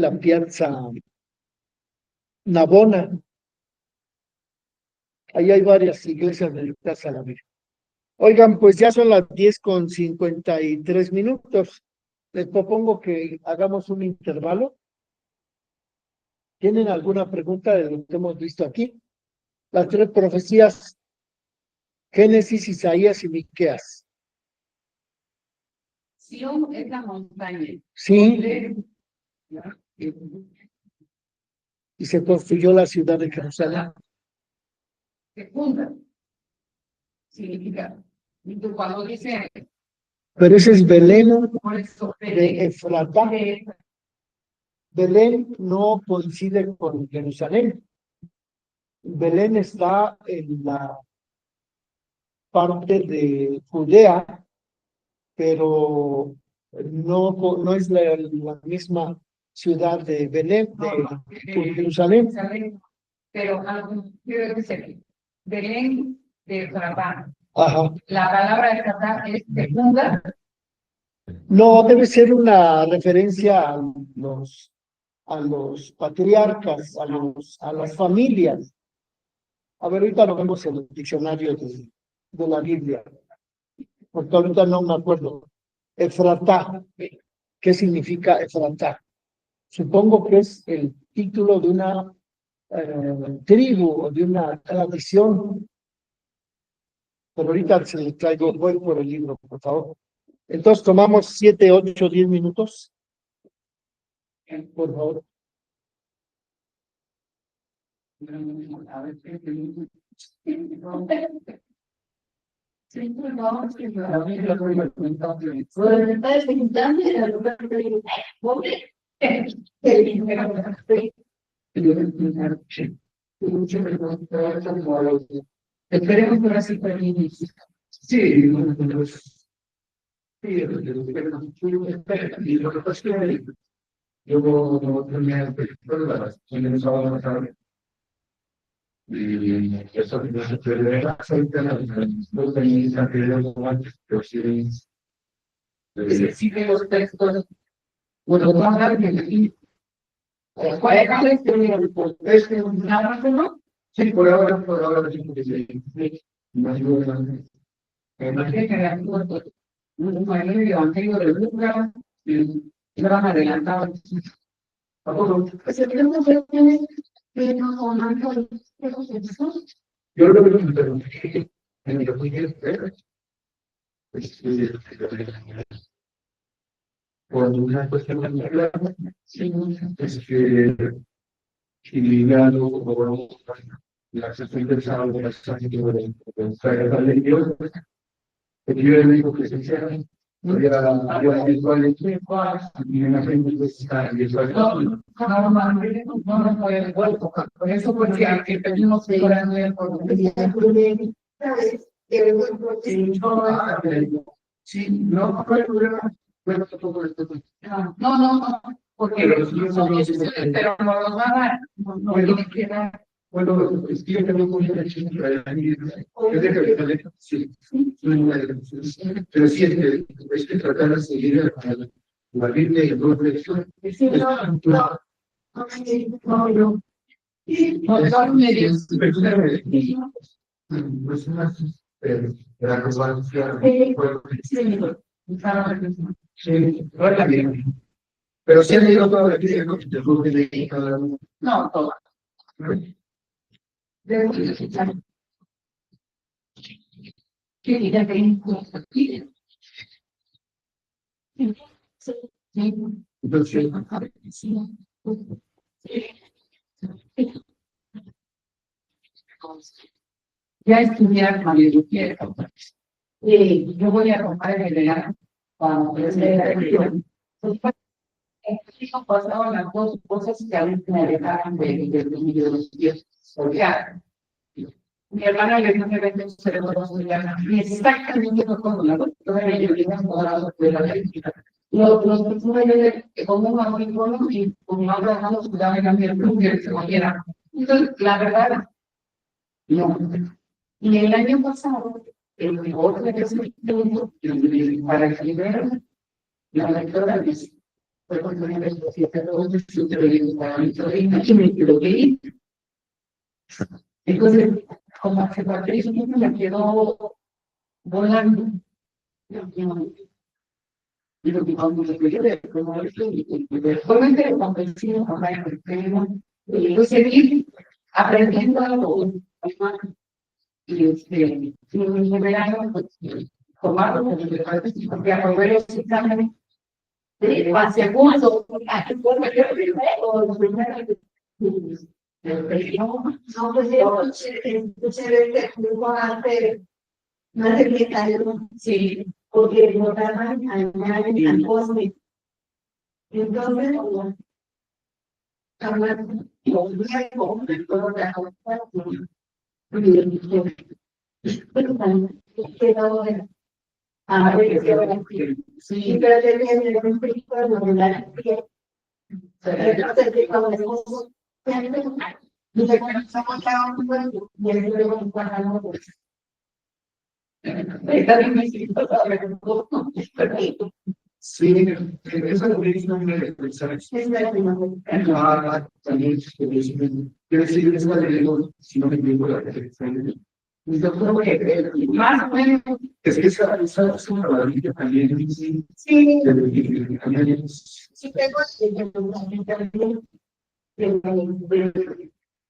la Piazza Navona. Ahí hay varias iglesias dedicadas a la Virgen. Oigan, pues ya son las 10:53. Les propongo que hagamos un intervalo. ¿Tienen alguna pregunta de lo que hemos visto aquí? Las 3 profecías, Génesis, Isaías y Miqueas. Sion es la montaña. Sí. Y se construyó la ciudad de Jerusalén. Segunda. Significa. Y tú cuando dice. Pero ese es Belén Por eso, de Efratá. Belén no coincide con Jerusalén. Belén está en la parte de Judea, pero no es la misma ciudad de Belén, de Jerusalén. Pero quiero decir, Belén de Efratá. Ajá. La palabra Efratá es segunda. No, debe ser una referencia a los patriarcas, a las familias. A ver, ahorita lo vemos en el diccionario de la Biblia, porque ahorita no me acuerdo. Efratá, ¿qué significa Efratá? Supongo que es el título de una tribu o de una tradición, pero ahorita se les traigo, voy por el libro, por favor. Entonces tomamos 7, 8, 10 minutos. Por favor. Esperemos que ahora sí termine. Sí, sí, y lo que pasa es que yo no tenía pruebas en el sábado de la tarde. Y eso no se puede hacer, no tenía actividad antes, pero sí. Sí, que los textos. Bueno, vamos a hablar de aquí. ¿Cuál es nada más uno? Sí, por ahora sí, porque sí. No ayuda. Imagínate que la un mayor evangelio de Lucas y van adelantados. Yo lo que me pregunté en el 2010 por una cuestión muy clara, es que ligado con la acción del sábado de la sanción de la ley, el yo digo que se hiciera, había virtuales y en la gente está virtual. No puede vuelto. Por eso, porque aunque pedimos que ahora no es por sí, no, bueno, todo esto. No, porque pero no lo va a dar. No tiene que dar. Bueno, es que yo tengo muy derecho sí, pero sí es que tratar de seguir la Biblia y la reflexión. No, son medios. Pero sí han leído toda la crítica de Rubén de cada uno. No, todas. Sí, ya tengo. Entonces, Ya estudiar biología. Yo voy a romper el verano cuando desde la región. Pasaban las dos cosas que a mí me dejaron de biología. Mi hermana le dio un evento cerebro y exactamente como la doctora y yo de la técnica. Los profesores como un amigo y como hablamos de la que se moviera. Entonces, la verdad, no. Y el año pasado, el otro que se para el primero, la doctora dice, fue cuando me decía que todos los y me lo vi. Entonces, como que Patricia me quedó volando. Y lo que cuando me quedé, como esto, y después me convencí a yo seguí aprendiendo algo. Y en verano, pues, tomarlo, porque aprobé los exámenes. Al segundo, después me quedé primero, los primeros. No, pues yo escuché que jugó hace más de 10 años, Sí, porque votaban al Cosme. Entonces, hablando, quedó sí, pero tenía un pico de la piel. Entonces, como esposo, dice, bueno, estamos acá un buen y el luego encuadramos. sí, eso lo que no me pensar. Es la primavera. También, quiero decir, es la de si no me equivoco, la reflexión. Más o menos. Es que esa es una maravilla también. Sí, Sí, también sí tengo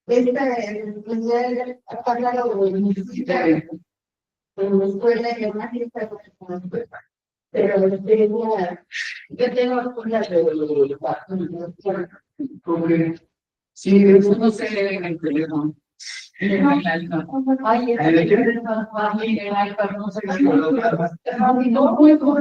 esta hablado de música en la escuela y una fiesta, pero yo tengo escuelas de sí, eso no se debe en el teléfono. Ay, el iPad no se no puedo.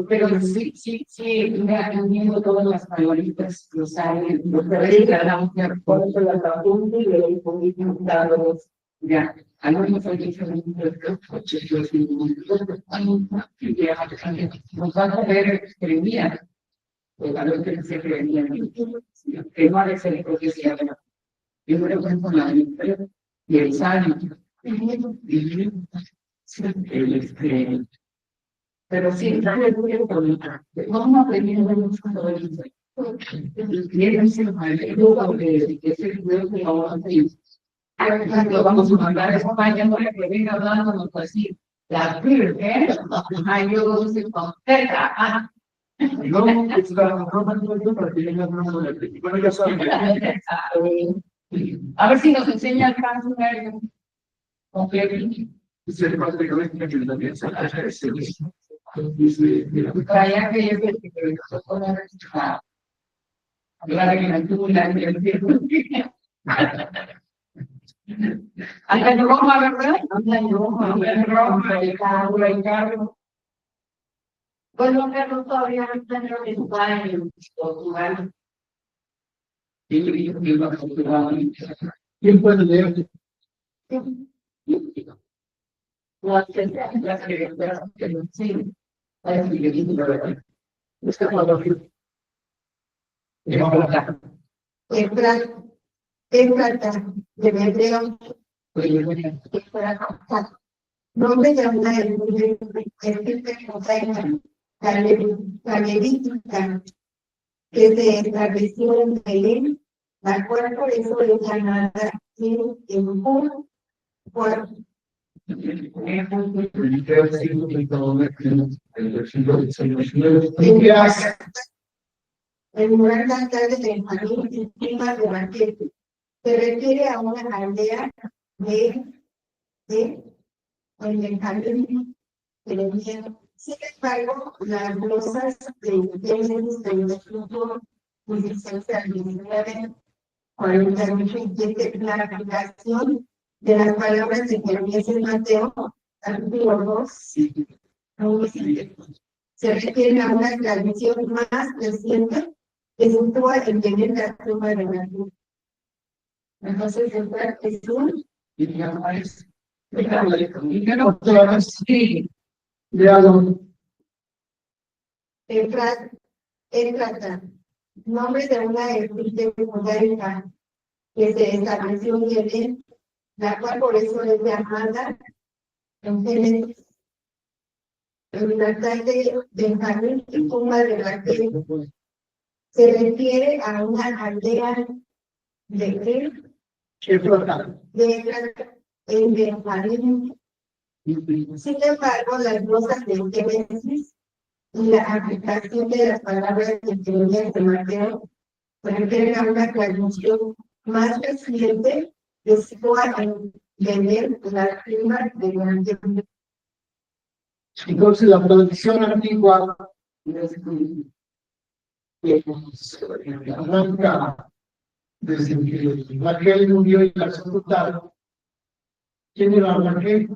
Pero sí, sí, sí, me han viendo todas las favoritas, los hay, los que la por eso la apunto y le pongo dados. Ya, algunos son diferentes, nos van a ver escribían, pues a los que se creían, que no ha de ser profecía, yo me lo cuento la y el salmo, pero sí, vamos a aprender mucho sobre eso. Y es el maestro que es el que vamos a hacer. Lo vamos a mandar a España, no le venga hablándonos así. La primera, yo se contesta. no, es la ropa para que venga una de la bueno, ya saben. A ver si nos enseña el caso completo. Es el más de que también se hace. Para que yo hablar en la tula y el anda en Roma, ¿verdad? Anda en Roma, el carro. Bueno, Carlos todavía no está en España, en Portugal. ¿Quién puede leer? las que sí. Efrata, de Betleo, nombre de una canerítica que se estableció en Belén, la cual por eso es llamada en por el lugar natal de Benjamín y prima de Raquel. Se refiere a una aldea de el Benjamín. Sin embargo, las glosas de Génesis 25, 16 al 19, 47, la aplicación de las palabras de Jeremías en Mateo, capítulo 2, se refiere a una tradición más reciente que se sitúa en tener la tumba de la luz. Entonces, el es un Efrata, nombre de una epíteto judaica que se estableció en Belén, la cual por eso es llamada en Génesis. El natal de Benjamín y tumba de Raquel se refiere a una aldea de en Benjamín. Sin embargo, las glosas de Génesis y la aplicación de las palabras de Jeremías de Mateo se refieren a una traducción más reciente que sitúa en Belén la prima de Raquel. Entonces la tradición antigua arranca desde que Raquel murió y la sepultaron. ¿Quién era Raquel?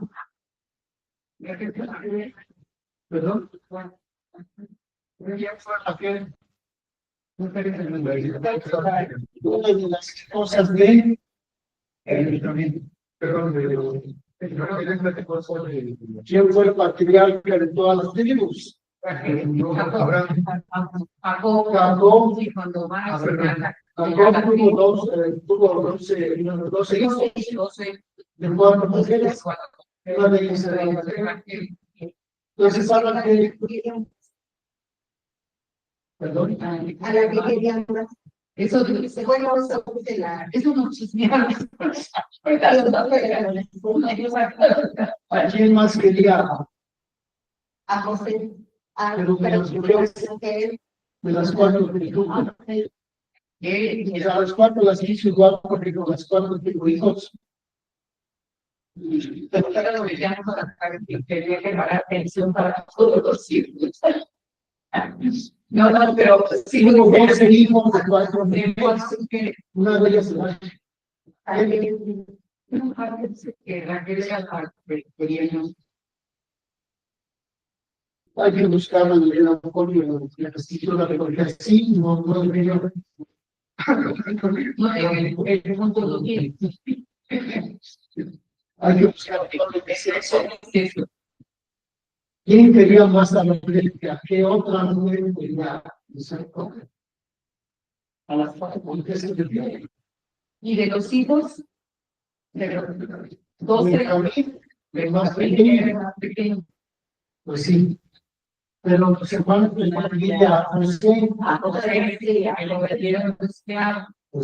¿Perdón? ¿Quién fue Raquel? Una de las cosas de ¿quién fue el patriarca de todas las tribus? Jacob tuvo 12 hijos de 4 mujeres. Una de ellas era Raquel. Entonces habla que perdón, A la que querían más. Eso Bueno, eso no chismearon. ¿a quién más quería? a José, Pero de las mujeres, de las 4 tribus. Y a las 4 las hizo igual porque con las 4 tuvo hijos. Quería llevar atención para todos los hijos. No, pero sí, Tuvo 12 hijos de 4 mujeres. Una de ellas era hay que buscar la escritura de porque así no debería. Hay que buscar lo que sea eso. ¿Quién quería más a la iglesia? ¿Qué otra mujer quería? A las 4 mujeres que tiene. Y de los hijos, de los 12, el más pequeño. Pues sí. Pero los hermanos de la familia José, lo vendieron pues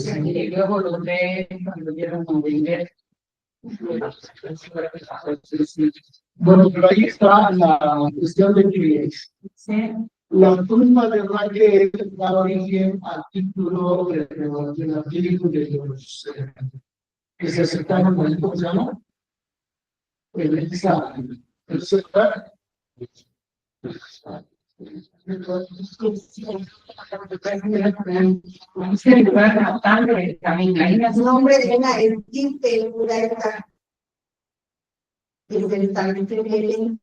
sí, y luego los de cuando vieron a vender. Bueno, pero ahí está la cuestión de que la tumba de Raquel da origen al título de la tribu de los que se acercaron al ¿cómo se llama? El nombre de una estirpe judaica que se estableció en Belén,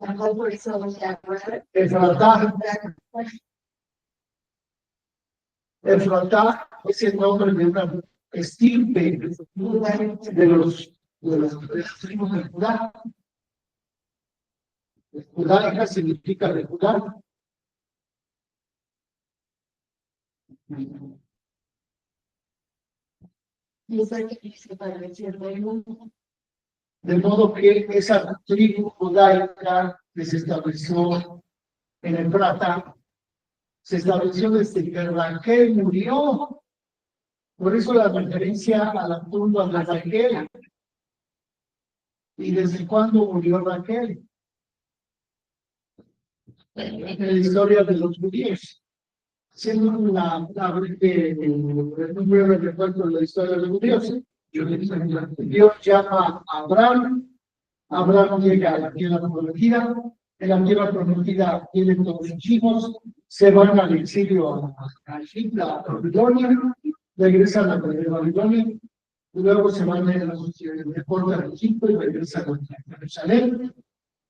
la cual por eso se llama Efratá es el nombre de una estirpe de las tribus de Judá. Judaica significa de Judá. Y fue que se pareció el mundo. De modo que esa tribu judaica que se estableció en Efrata, se estableció desde que Raquel murió. Por eso la referencia a la tumba de Raquel. ¿Y desde cuándo murió Raquel? En la historia de los judíos. Siendo una breve recuerdo de la historia de los judíos. Dios llama a Abraham. Abraham llega a la tierra prometida. En la tierra prometida tienen todos sus hijos. Se van al exilio a Egipto, a Babilonia. Regresan a Babilonia. Luego se van a Egipto y regresan a Jerusalén.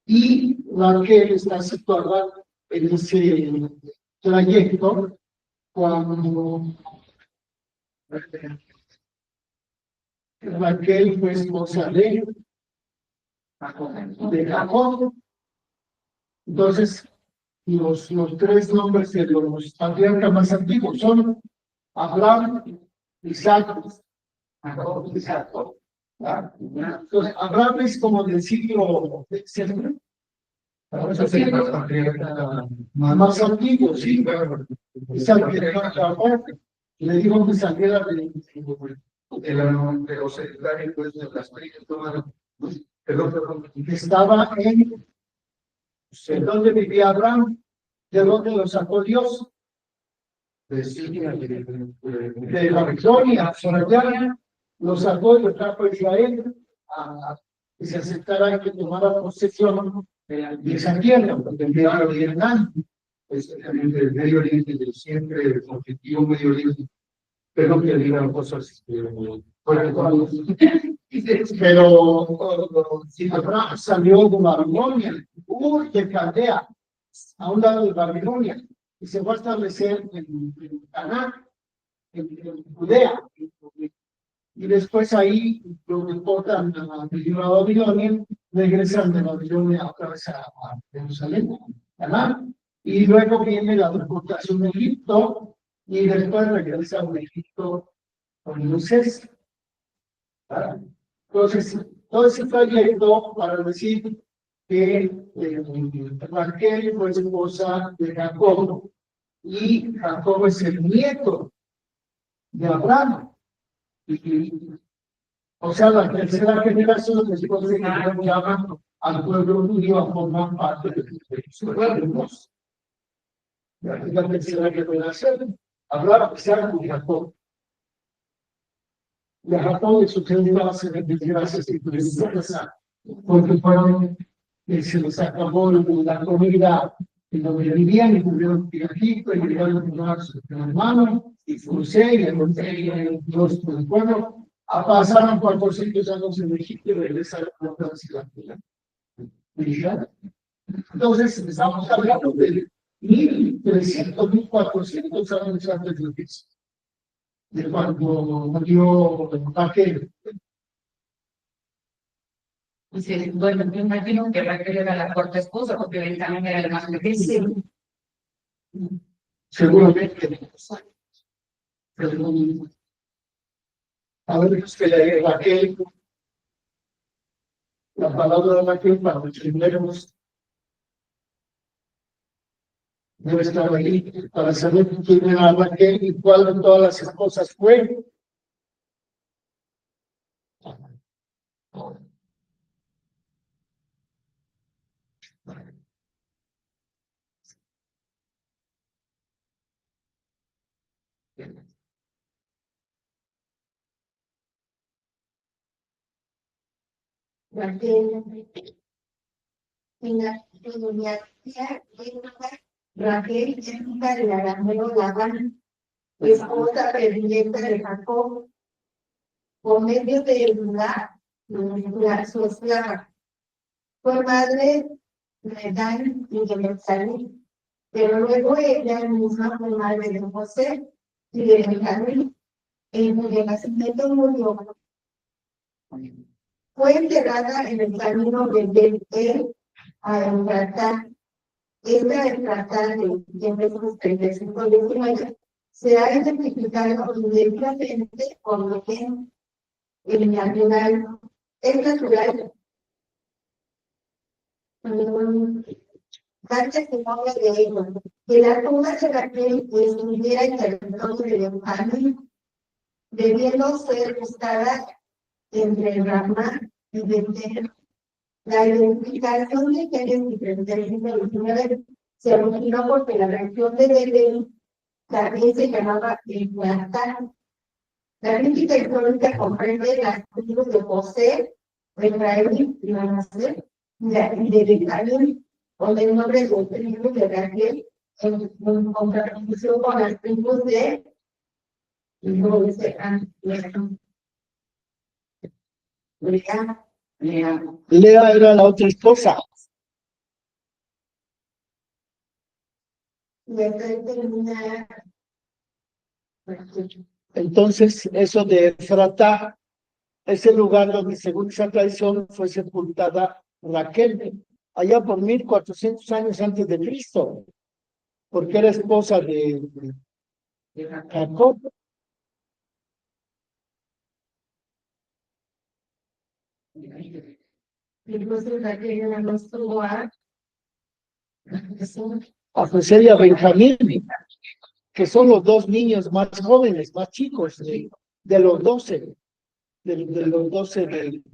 Y Raquel está situada en ese trayecto cuando Raquel fue esposa de Jacob. Entonces, los tres nombres de los patriarcas más antiguos son Abraham, Isaac, Jacob. Entonces, Abraham es como del siglo VII. Más antiguo, sí. Isaac le dijo que saliera de los secretarios de las que estaba en donde vivía Abraham, de donde lo sacó Dios, de la Babilonia, lo sacó y lo trajo a Israel a que se aceptara que tomara posesión de esa tierra, porque el Medio Oriente, especialmente el Medio Oriente, siempre el objetivo Medio Oriente, pero que digan cosas pero Abraham salió de Babilonia, de Caldea, a un lado de Babilonia, y se fue a establecer en Canaán, en Judea. Y después ahí lo deportan a Babilonia, regresan de Babilonia otra vez a Jerusalén, Canaán, y luego viene la deportación a Egipto, y después regresan a Egipto con Moisés. Entonces, todo ese trayecto para decir que Raquel fue esposa de Jacob y Jacob es el nieto de Abraham. O sea, la tercera generación después de que llaman al pueblo judío a formar parte de su pueblo. La tercera generación hablaba que sea con Jacob. Y a Jacob le sucedió a hacer desgracias y tristezas, porque fueron, se les acabó la comida en donde vivían y tuvieron que ir a Egipto y llegaron a tomar su hermano y José y el rostro del pueblo. Pasaron 400 años en Egipto y regresaron a la ciudad. Entonces, estamos hablando de 1300, 1400 años antes de Cristo. De cuando murió Raquel. Sí, bueno, me imagino que Raquel era la cuarta esposa, porque él también era el más pequeño. Seguramente. A ver, es que Raquel, la palabra de Raquel para los primeros debe estar ahí para saber quién era Raquel y cuál de todas las esposas fue. Raquel, Raquel, hija de Arameo Labán, esposa predilecta de Jacob, por medio de su esclava. Fue madre de Dan y de Benjamín, pero luego ella misma fue madre de José y de Benjamín, en cuyo nacimiento murió. Fue enterrada en el camino de Bet-El a Efratá. Esta Efratá de Efesios 35:19 se ha identificado directamente con lo que el natural, es natural. Da testimonio de ello, que la tumba de Raquel estuviera en el territorio de Benjamín, debiendo ser buscada entre Ramá y Betel. La identificación de Génesis 35:19 se originó porque la región de Belén también se llamaba Efratá. La crítica histórica comprende las tribus de José, de Efraín y Manasés, y de Benjamín, donde el nombre de tribu de Raquel en contraposición con las tribus de Lea era la otra esposa. Entonces, eso de Efratá es el lugar donde, según esa tradición, fue sepultada Raquel, allá por 1400 años antes de Cristo, porque era esposa de Jacob. A José y a Benjamín, que son los dos niños más jóvenes, más chicos de los 12, de los 12 del...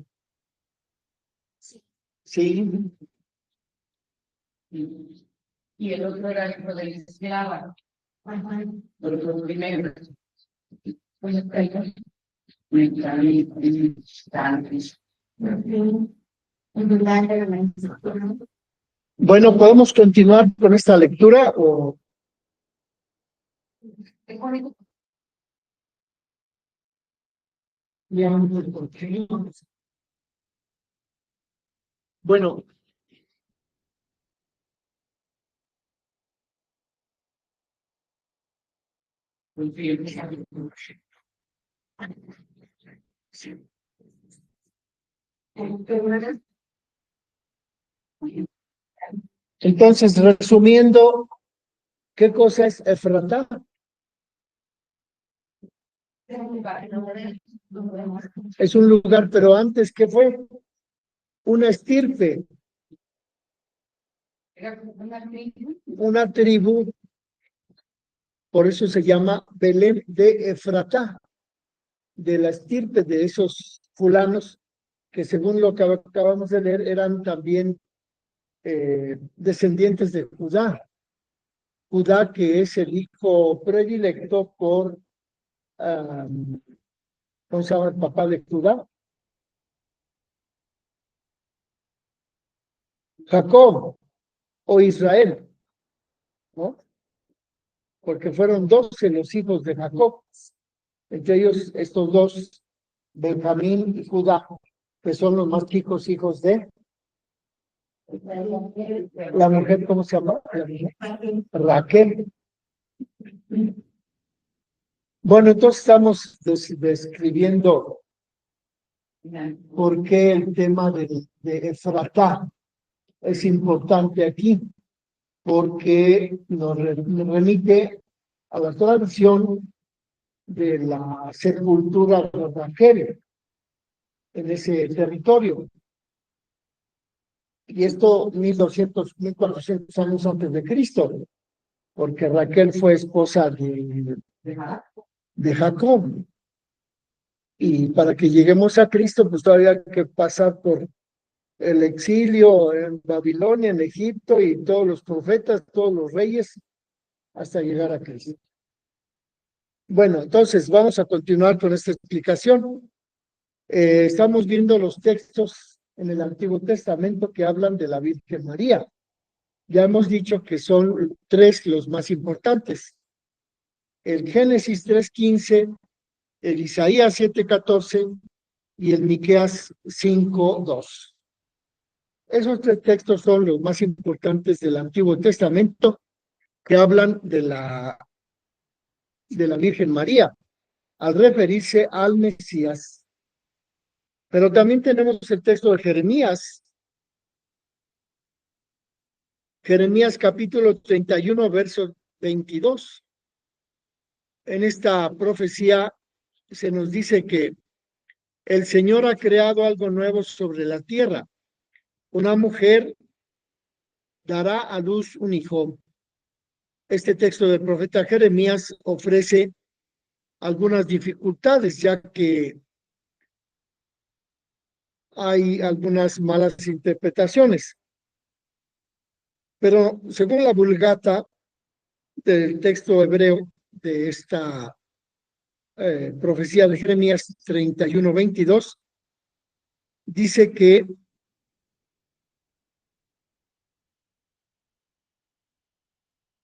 Sí. Y el otro era hijo de esclava. Los primeros. Bueno, ¿podemos continuar con esta lectura o...? Bueno, entonces, resumiendo, ¿qué cosa es Efratá? Es un lugar, pero antes, ¿qué fue? Una estirpe, una tribu, por eso se llama Belén de Efratá, de la estirpe de esos fulanos que, según lo que acabamos de leer, eran también descendientes de Judá. Judá, que es el hijo predilecto por, ¿cómo se llama el papá de Judá? Jacob o Israel, ¿no? Porque fueron 12 los hijos de Jacob, entre ellos estos dos, Benjamín y Judá, que son los más chicos hijos de la mujer, ¿cómo se llama? Raquel. Bueno, entonces estamos describiendo por qué el tema de Efratá es importante aquí, porque nos remite a la tradición de la sepultura de Raquel en ese territorio. Y esto 1400 años antes de Cristo, porque Raquel fue esposa de Jacob. Y para que lleguemos a Cristo, pues todavía hay que pasar por el exilio en Babilonia, en Egipto, y todos los profetas, todos los reyes, hasta llegar a Cristo. Bueno, entonces vamos a continuar con esta explicación. Estamos viendo los textos en el Antiguo Testamento que hablan de la Virgen María. Ya hemos dicho que son 3 los más importantes: el Génesis 3:15, el Isaías 7:14 y el Miqueas 5:2. Esos 3 textos son los más importantes del Antiguo Testamento que hablan de la Virgen María al referirse al Mesías. Pero también tenemos el texto de Jeremías, Jeremías capítulo 31, verso 22. En esta profecía se nos dice que el Señor ha creado algo nuevo sobre la tierra. Una mujer dará a luz un hijo. Este texto del profeta Jeremías ofrece algunas dificultades, ya que hay algunas malas interpretaciones. Pero según la Vulgata del texto hebreo de esta profecía de Jeremías 31, 22, dice que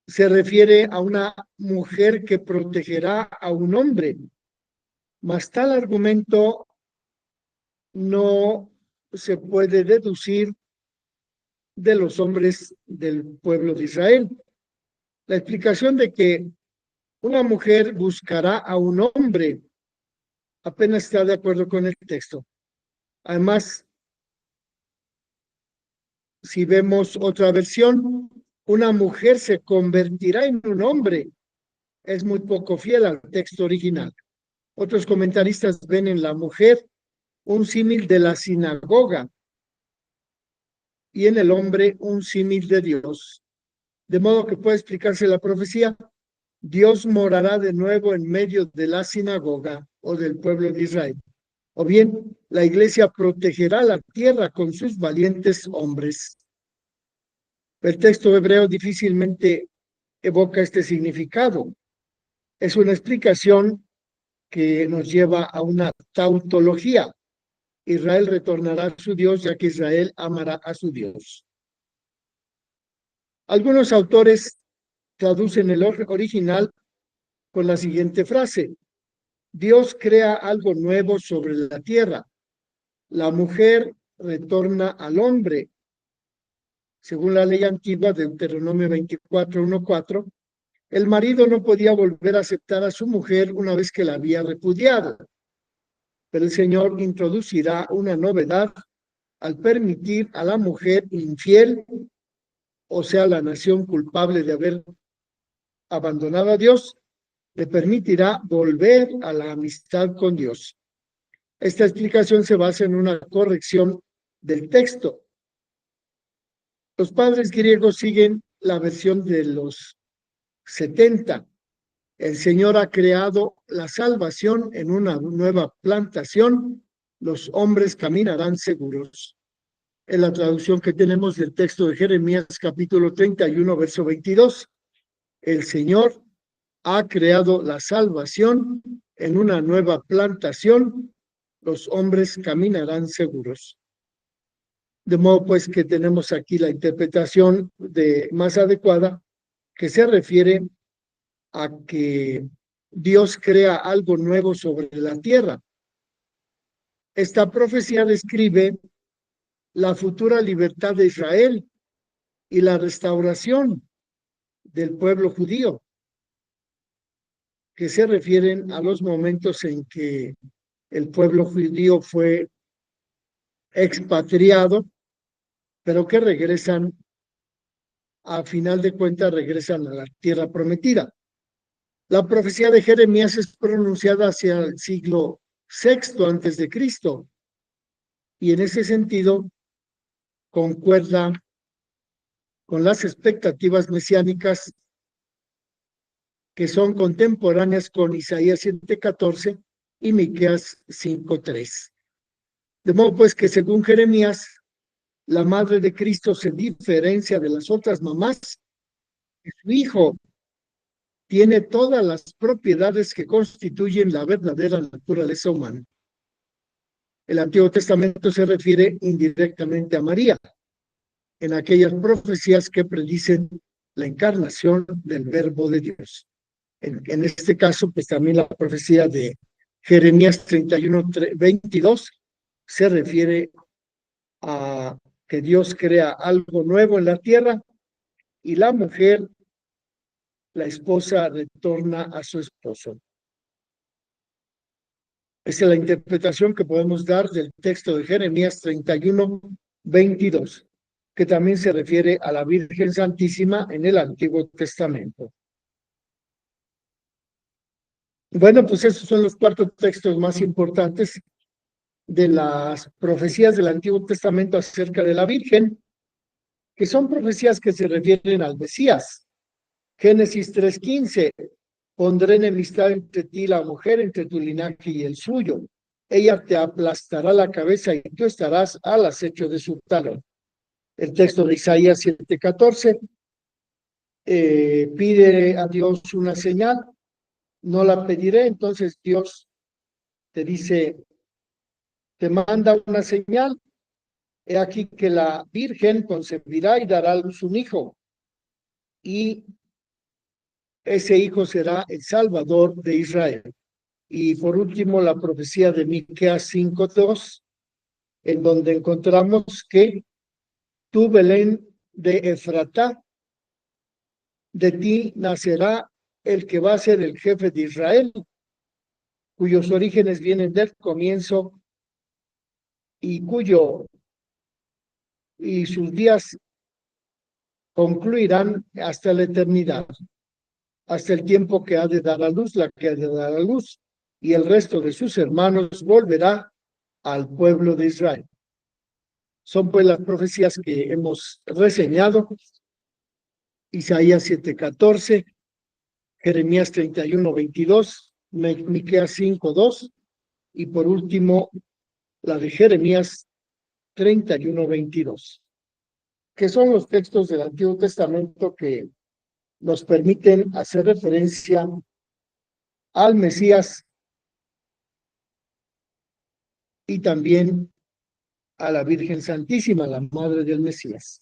se refiere a una mujer que protegerá a un hombre, mas tal argumento no se puede deducir de los hombres del pueblo de Israel. La explicación de que una mujer buscará a un hombre apenas está de acuerdo con el texto. Además, si vemos otra versión, una mujer se convertirá en un hombre. Es muy poco fiel al texto original. Otros comentaristas ven en la mujer un símil de la sinagoga y en el hombre un símil de Dios. De modo que puede explicarse la profecía: Dios morará de nuevo en medio de la sinagoga o del pueblo de Israel. O bien, la iglesia protegerá la tierra con sus valientes hombres. El texto hebreo difícilmente evoca este significado. Es una explicación que nos lleva a una tautología. Israel retornará a su Dios, ya que Israel amará a su Dios. Algunos autores traducen el original con la siguiente frase: Dios crea algo nuevo sobre la tierra. La mujer retorna al hombre. Según la ley antigua de Deuteronomio 24, 1-4, el marido no podía volver a aceptar a su mujer una vez que la había repudiado. Pero el Señor introducirá una novedad al permitir a la mujer infiel, o sea, la nación culpable de haber abandonado a Dios, le permitirá volver a la amistad con Dios. Esta explicación se basa en una corrección del texto. Los padres griegos siguen la versión de los 70. El Señor ha creado la salvación en una nueva plantación. Los hombres caminarán seguros. En la traducción que tenemos del texto de Jeremías capítulo 31, verso 22. El Señor ha creado la salvación en una nueva plantación. Los hombres caminarán seguros. De modo pues que tenemos aquí la interpretación más adecuada, que se refiere a que Dios crea algo nuevo sobre la tierra. Esta profecía describe la futura libertad de Israel y la restauración del pueblo judío, que se refieren a los momentos en que el pueblo judío fue expatriado, pero que regresan, a final de cuentas, regresan a la tierra prometida. La profecía de Jeremías es pronunciada hacia el siglo VI antes de Cristo, y en ese sentido concuerda con las expectativas mesiánicas que son contemporáneas con Isaías 7:14 y Miqueas 5:3. De modo pues que según Jeremías, la madre de Cristo se diferencia de las otras mamás, que su hijo tiene todas las propiedades que constituyen la verdadera naturaleza humana. El Antiguo Testamento se refiere indirectamente a María, en aquellas profecías que predicen la encarnación del Verbo de Dios. En este caso, pues también la profecía de Jeremías 31, 22 se refiere a que Dios crea algo nuevo en la tierra y la mujer, la esposa, retorna a su esposo. Esa es la interpretación que podemos dar del texto de Jeremías 31, 22. que también se refiere a la Virgen Santísima en el Antiguo Testamento. Bueno, pues esos son los 4 textos más importantes de las profecías del Antiguo Testamento acerca de la Virgen, que son profecías que se refieren al Mesías. Génesis 3:15, pondré enemistad entre ti y la mujer, entre tu linaje y el suyo. Ella te aplastará la cabeza y tú estarás al acecho de su talón. El texto de Isaías 7:14, pide a Dios una señal, no la pediré, entonces Dios te dice, te manda una señal, he aquí que la Virgen concebirá y dará a luz un hijo, y ese hijo será el Salvador de Israel. Y por último, la profecía de Miqueas 5:2, en donde encontramos que tú, Belén de Efratá, de ti nacerá el que va a ser el jefe de Israel, cuyos orígenes vienen del comienzo y sus días concluirán hasta la eternidad, hasta el tiempo que ha de dar a luz, la que ha de dar a luz, y el resto de sus hermanos volverá al pueblo de Israel. Son pues las profecías que hemos reseñado: Isaías 7:14, Jeremías 31:22, Miqueas 5:2, y por último la de Jeremías 31:22, que son los textos del Antiguo Testamento que nos permiten hacer referencia al Mesías y también a la Virgen Santísima, la madre del Mesías.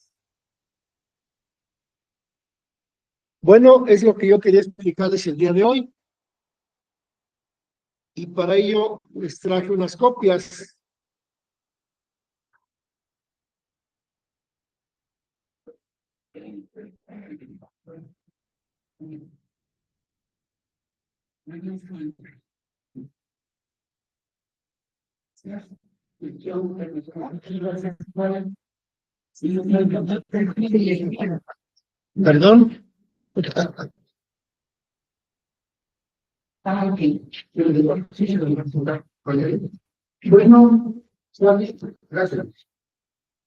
Bueno, es lo que yo quería explicarles el día de hoy. Y para ello les traje unas copias. Perdón. Bueno, gracias.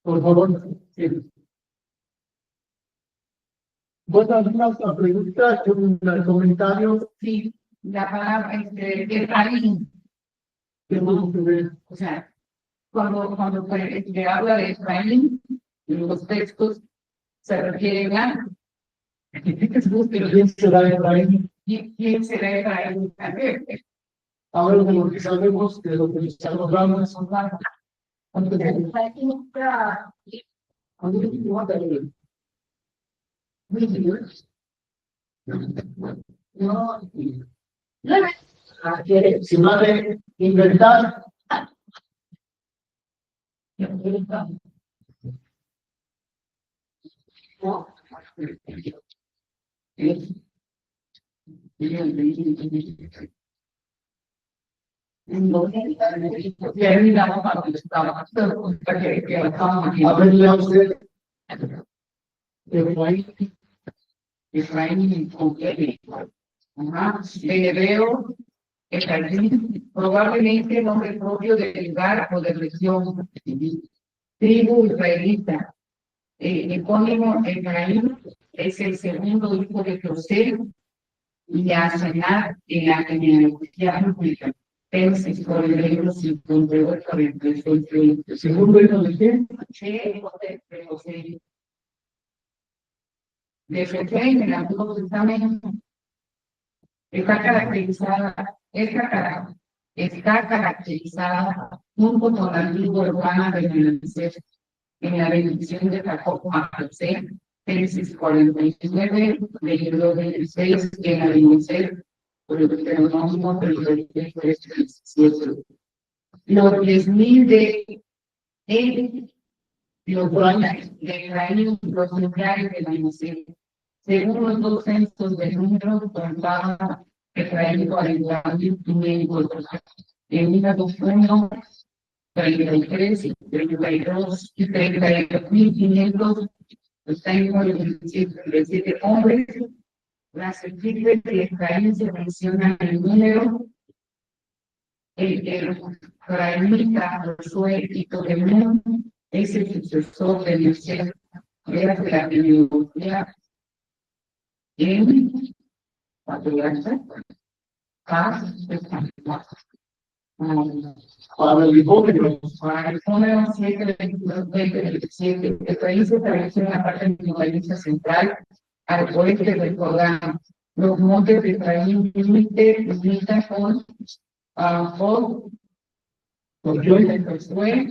Por favor. Bueno, alguna pregunta, un comentario. Sí, la palabra Efraín. O sea, cuando se habla de Efraín, en los textos se refiere a ¿Quién será Efraín? ¿quién será Efraín? Ahora de lo que sabemos, de lo que estamos hablando, si madre inventar. A ver, lea usted. Efraín con L. Ajá. En hebreo, Efraín, probablemente nombre propio de lugar o de región. Tribu israelita. El epónimo Efraín es el segundo hijo de José y Asenat en la genealogía judía. Génesis 48:48. ¿El segundo hijo de quién? De José. De José en el Antiguo Testamento. Está caracterizada junto con la tribu urbana de Manasés en la bendición de Jacob a José, Génesis 49, versículo 26, en la bendición por el Deuteronomio 33:17. Los 10,000 de él, los de Efraín, los nucleares de Manasés. Según los 2 censos de número, contaba Efraín 40,500. En 1:1 33 y 32 y 32.500 están en 17 hombres. Las equipos de Efraín se menciona el número. El Raimita, Josué y Tolemón es el sucesor de Moisés. Era de la Biblia en Patriarca. Para el hipócrita, Para el número 7, 22, 20, 27, el país se estableció en la parte minimalista central, al oeste del Jordán. Los montes de Efraín limita con Josué,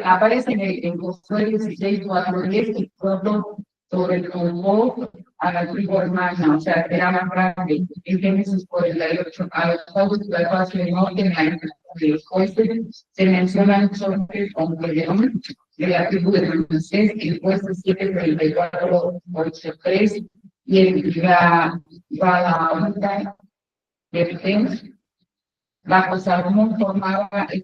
aparece en Josué 16, 4, 10, el pueblo sobre el rumbo a la tribu hermana, o sea, era más grande. En Génesis 48, a los estados de la paz del norte, en la de los jueces, se mencionan sobre como León, de la tribu de Manasés, el jueces 7, 34, 8, 3, y la onda de Bajo Salomón formaba el